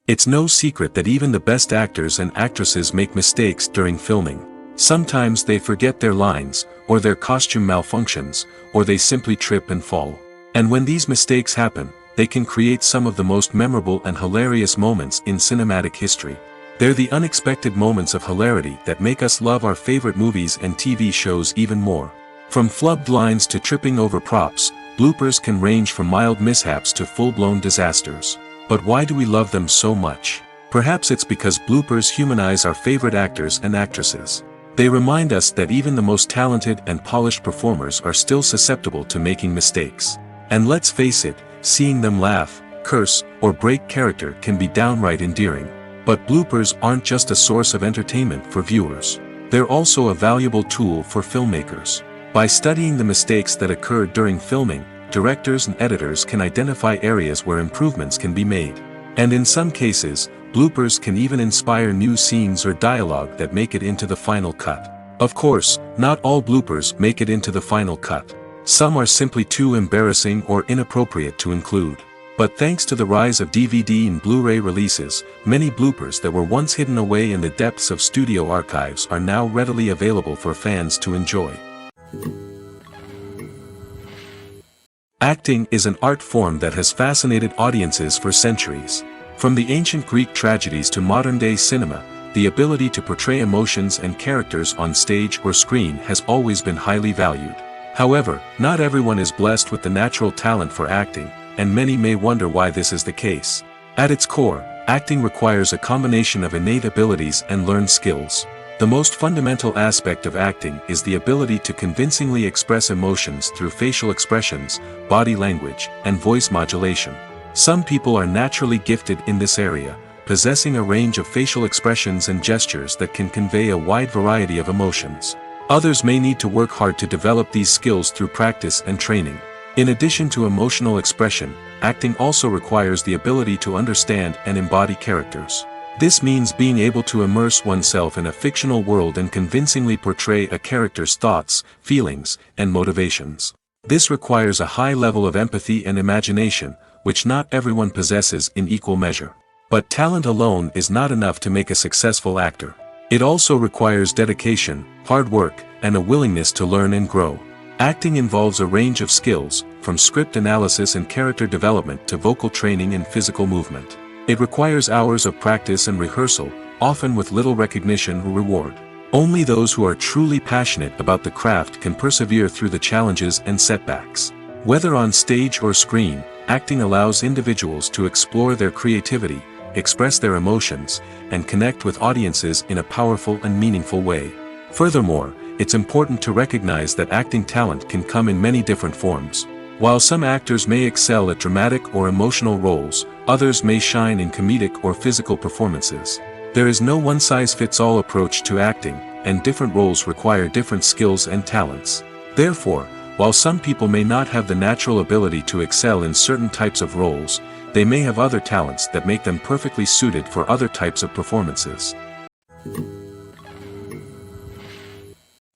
It's no secret that even the best actors and actresses make mistakes during filming. Sometimes they forget their lines, or their costume malfunctions, or they simply trip and fall. And when these mistakes happen, they can create some of the most memorable and hilarious moments in cinematic history. They're the unexpected moments of hilarity that make us love our favorite movies and TV shows even more. From flubbed lines to tripping over props, bloopers can range from mild mishaps to full-blown disasters. But why do we love them so much? Perhaps it's because bloopers humanize our favorite actors and actresses. They remind us that even the most talented and polished performers are still susceptible to making mistakes. And let's face it, seeing them laugh, curse, or break character can be downright endearing. But bloopers aren't just a source of entertainment for viewers. They're also a valuable tool for filmmakers. By studying the mistakes that occurred during filming, directors and editors can identify areas where improvements can be made. And in some cases, bloopers can even inspire new scenes or dialogue that make it into the final cut. Of course, not all bloopers make it into the final cut. Some are simply too embarrassing or inappropriate to include. But thanks to the rise of DVD and Blu-ray releases, many bloopers that were once hidden away in the depths of studio archives are now readily available for fans to enjoy. Acting is an art form that has fascinated audiences for centuries. From the ancient Greek tragedies to modern-day cinema, the ability to portray emotions and characters on stage or screen has always been highly valued. However, not everyone is blessed with the natural talent for acting, and many may wonder why this is the case. At its core, acting requires a combination of innate abilities and learned skills. The most fundamental aspect of acting is the ability to convincingly express emotions through facial expressions, body language, and voice modulation. Some people are naturally gifted in this area, possessing a range of facial expressions and gestures that can convey a wide variety of emotions. Others may need to work hard to develop these skills through practice and training. In addition to emotional expression, acting also requires the ability to understand and embody characters. This means being able to immerse oneself in a fictional world and convincingly portray a character's thoughts, feelings, and motivations. This requires a high level of empathy and imagination, which not everyone possesses in equal measure. But talent alone is not enough to make a successful actor. It also requires dedication, hard work, and a willingness to learn and grow. Acting involves a range of skills, from script analysis and character development to vocal training and physical movement. It requires hours of practice and rehearsal, often with little recognition or reward. Only those who are truly passionate about the craft can persevere through the challenges and setbacks. Whether on stage or screen, acting allows individuals to explore their creativity, express their emotions, and connect with audiences in a powerful and meaningful way. Furthermore, it's important to recognize that acting talent can come in many different forms. While some actors may excel at dramatic or emotional roles, others may shine in comedic or physical performances. There is no one-size-fits-all approach to acting, and different roles require different skills and talents. Therefore, while some people may not have the natural ability to excel in certain types of roles, they may have other talents that make them perfectly suited for other types of performances.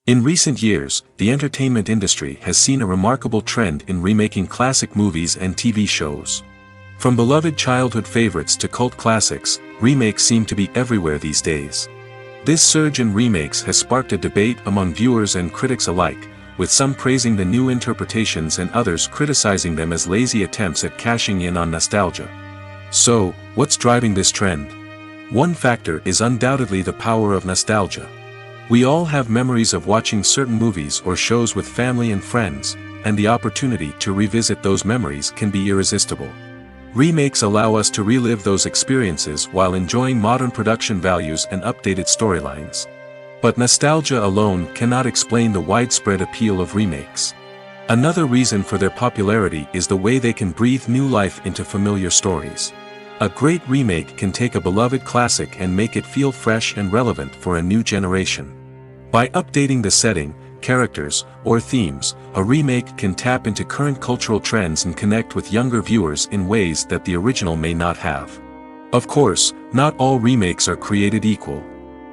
In recent years, the entertainment industry has seen a remarkable trend in remaking classic movies and TV shows. From beloved childhood favorites to cult classics, remakes seem to be everywhere these days. This surge in remakes has sparked a debate among viewers and critics alike, with some praising the new interpretations and others criticizing them as lazy attempts at cashing in on nostalgia. So, what's driving this trend? One factor is undoubtedly the power of nostalgia. We all have memories of watching certain movies or shows with family and friends, and the opportunity to revisit those memories can be irresistible. Remakes allow us to relive those experiences while enjoying modern production values and updated storylines. But nostalgia alone cannot explain the widespread appeal of remakes. Another reason for their popularity is the way they can breathe new life into familiar stories. A great remake can take a beloved classic and make it feel fresh and relevant for a new generation. By updating the setting, characters, or themes, a remake can tap into current cultural trends and connect with younger viewers in ways that the original may not have. Of course, not all remakes are created equal.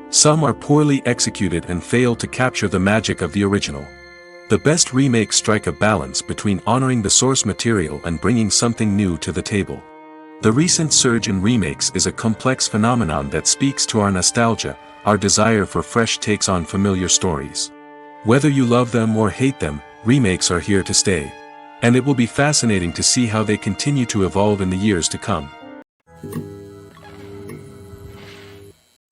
Some are poorly executed and fail to capture the magic of the original. The best remakes strike a balance between honoring the source material and bringing something new to the table. The recent surge in remakes is a complex phenomenon that speaks to our nostalgia, our desire for fresh takes on familiar stories. Whether you love them or hate them, remakes are here to stay. And it will be fascinating to see how they continue to evolve in the years to come.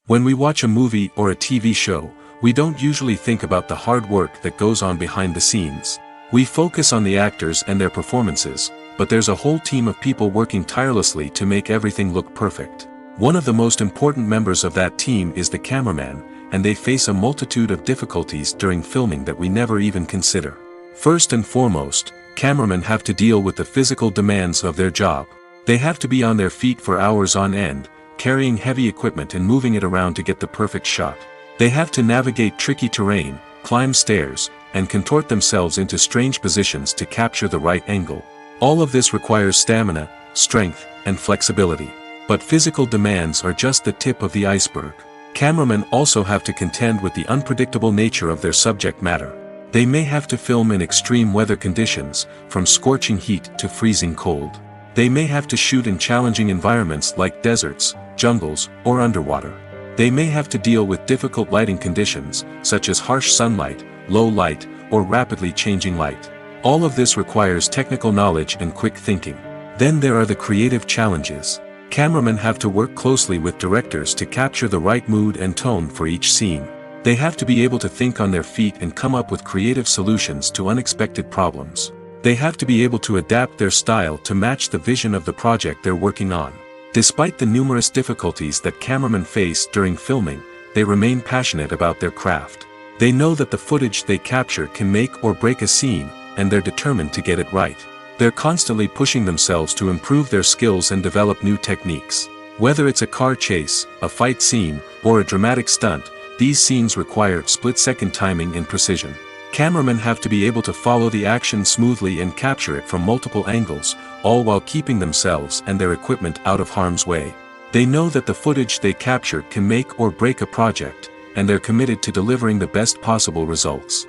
When we watch a movie or a TV show, we don't usually think about the hard work that goes on behind the scenes. We focus on the actors and their performances, but there's a whole team of people working tirelessly to make everything look perfect. One of the most important members of that team is the cameraman, and they face a multitude of difficulties during filming that we never even consider. First and foremost, cameramen have to deal with the physical demands of their job. They have to be on their feet for hours on end, carrying heavy equipment and moving it around to get the perfect shot. They have to navigate tricky terrain, climb stairs, and contort themselves into strange positions to capture the right angle. All of this requires stamina, strength, and flexibility. But physical demands are just the tip of the iceberg. Cameramen also have to contend with the unpredictable nature of their subject matter. They may have to film in extreme weather conditions, from scorching heat to freezing cold. They may have to shoot in challenging environments like deserts, jungles, or underwater. They may have to deal with difficult lighting conditions, such as harsh sunlight, low light, or rapidly changing light. All of this requires technical knowledge and quick thinking. Then there are the creative challenges. Cameramen have to work closely with directors to capture the right mood and tone for each scene. They have to be able to think on their feet and come up with creative solutions to unexpected problems. They have to be able to adapt their style to match the vision of the project they're working on. Despite the numerous difficulties that cameramen face during filming, they remain passionate about their craft. They know that the footage they capture can make or break a scene, and they're determined to get it right. They're constantly pushing themselves to improve their skills and develop new techniques. Whether it's a car chase, a fight scene, or a dramatic stunt, these scenes require split-second timing and precision. Cameramen have to be able to follow the action smoothly and capture it from multiple angles, all while keeping themselves and their equipment out of harm's way. They know that the footage they capture can make or break a project, and they're committed to delivering the best possible results.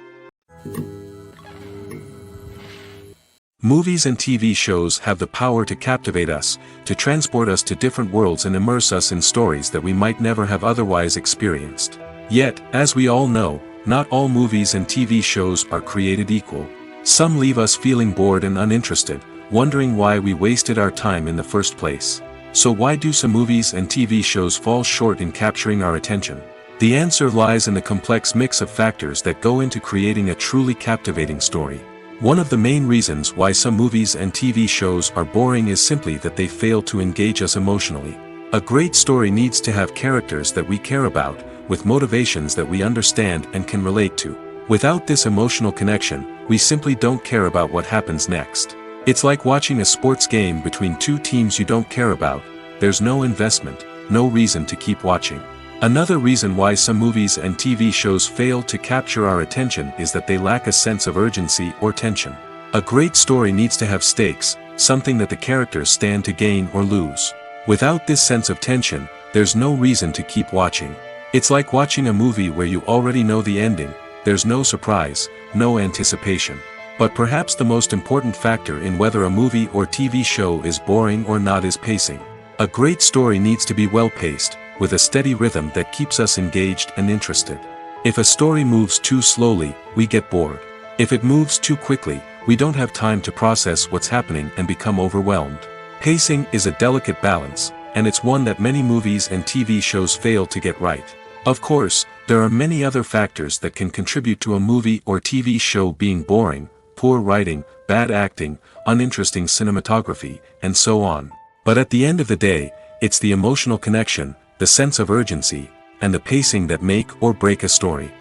Movies and TV shows have the power to captivate us, to transport us to different worlds and immerse us in stories that we might never have otherwise experienced. Yet, as we all know, not all movies and TV shows are created equal. Some leave us feeling bored and uninterested, wondering why we wasted our time in the first place. So why do some movies and TV shows fall short in capturing our attention? The answer lies in the complex mix of factors that go into creating a truly captivating story. One of the main reasons why some movies and TV shows are boring is simply that they fail to engage us emotionally. A great story needs to have characters that we care about, with motivations that we understand and can relate to. Without this emotional connection, we simply don't care about what happens next. It's like watching a sports game between two teams you don't care about. There's no investment, no reason to keep watching. Another reason why some movies and TV shows fail to capture our attention is that they lack a sense of urgency or tension. A great story needs to have stakes, something that the characters stand to gain or lose. Without this sense of tension, there's no reason to keep watching. It's like watching a movie where you already know the ending, there's no surprise, no anticipation. But perhaps the most important factor in whether a movie or TV show is boring or not is pacing. A great story needs to be well-paced, with a steady rhythm that keeps us engaged and interested. If a story moves too slowly, we get bored. If it moves too quickly, we don't have time to process what's happening and become overwhelmed. Pacing is a delicate balance, and it's one that many movies and TV shows fail to get right. Of course, there are many other factors that can contribute to a movie or TV show being boring: poor writing, bad acting, uninteresting cinematography, and so on. But at the end of the day, it's the emotional connection, the sense of urgency, and the pacing that make or break a story.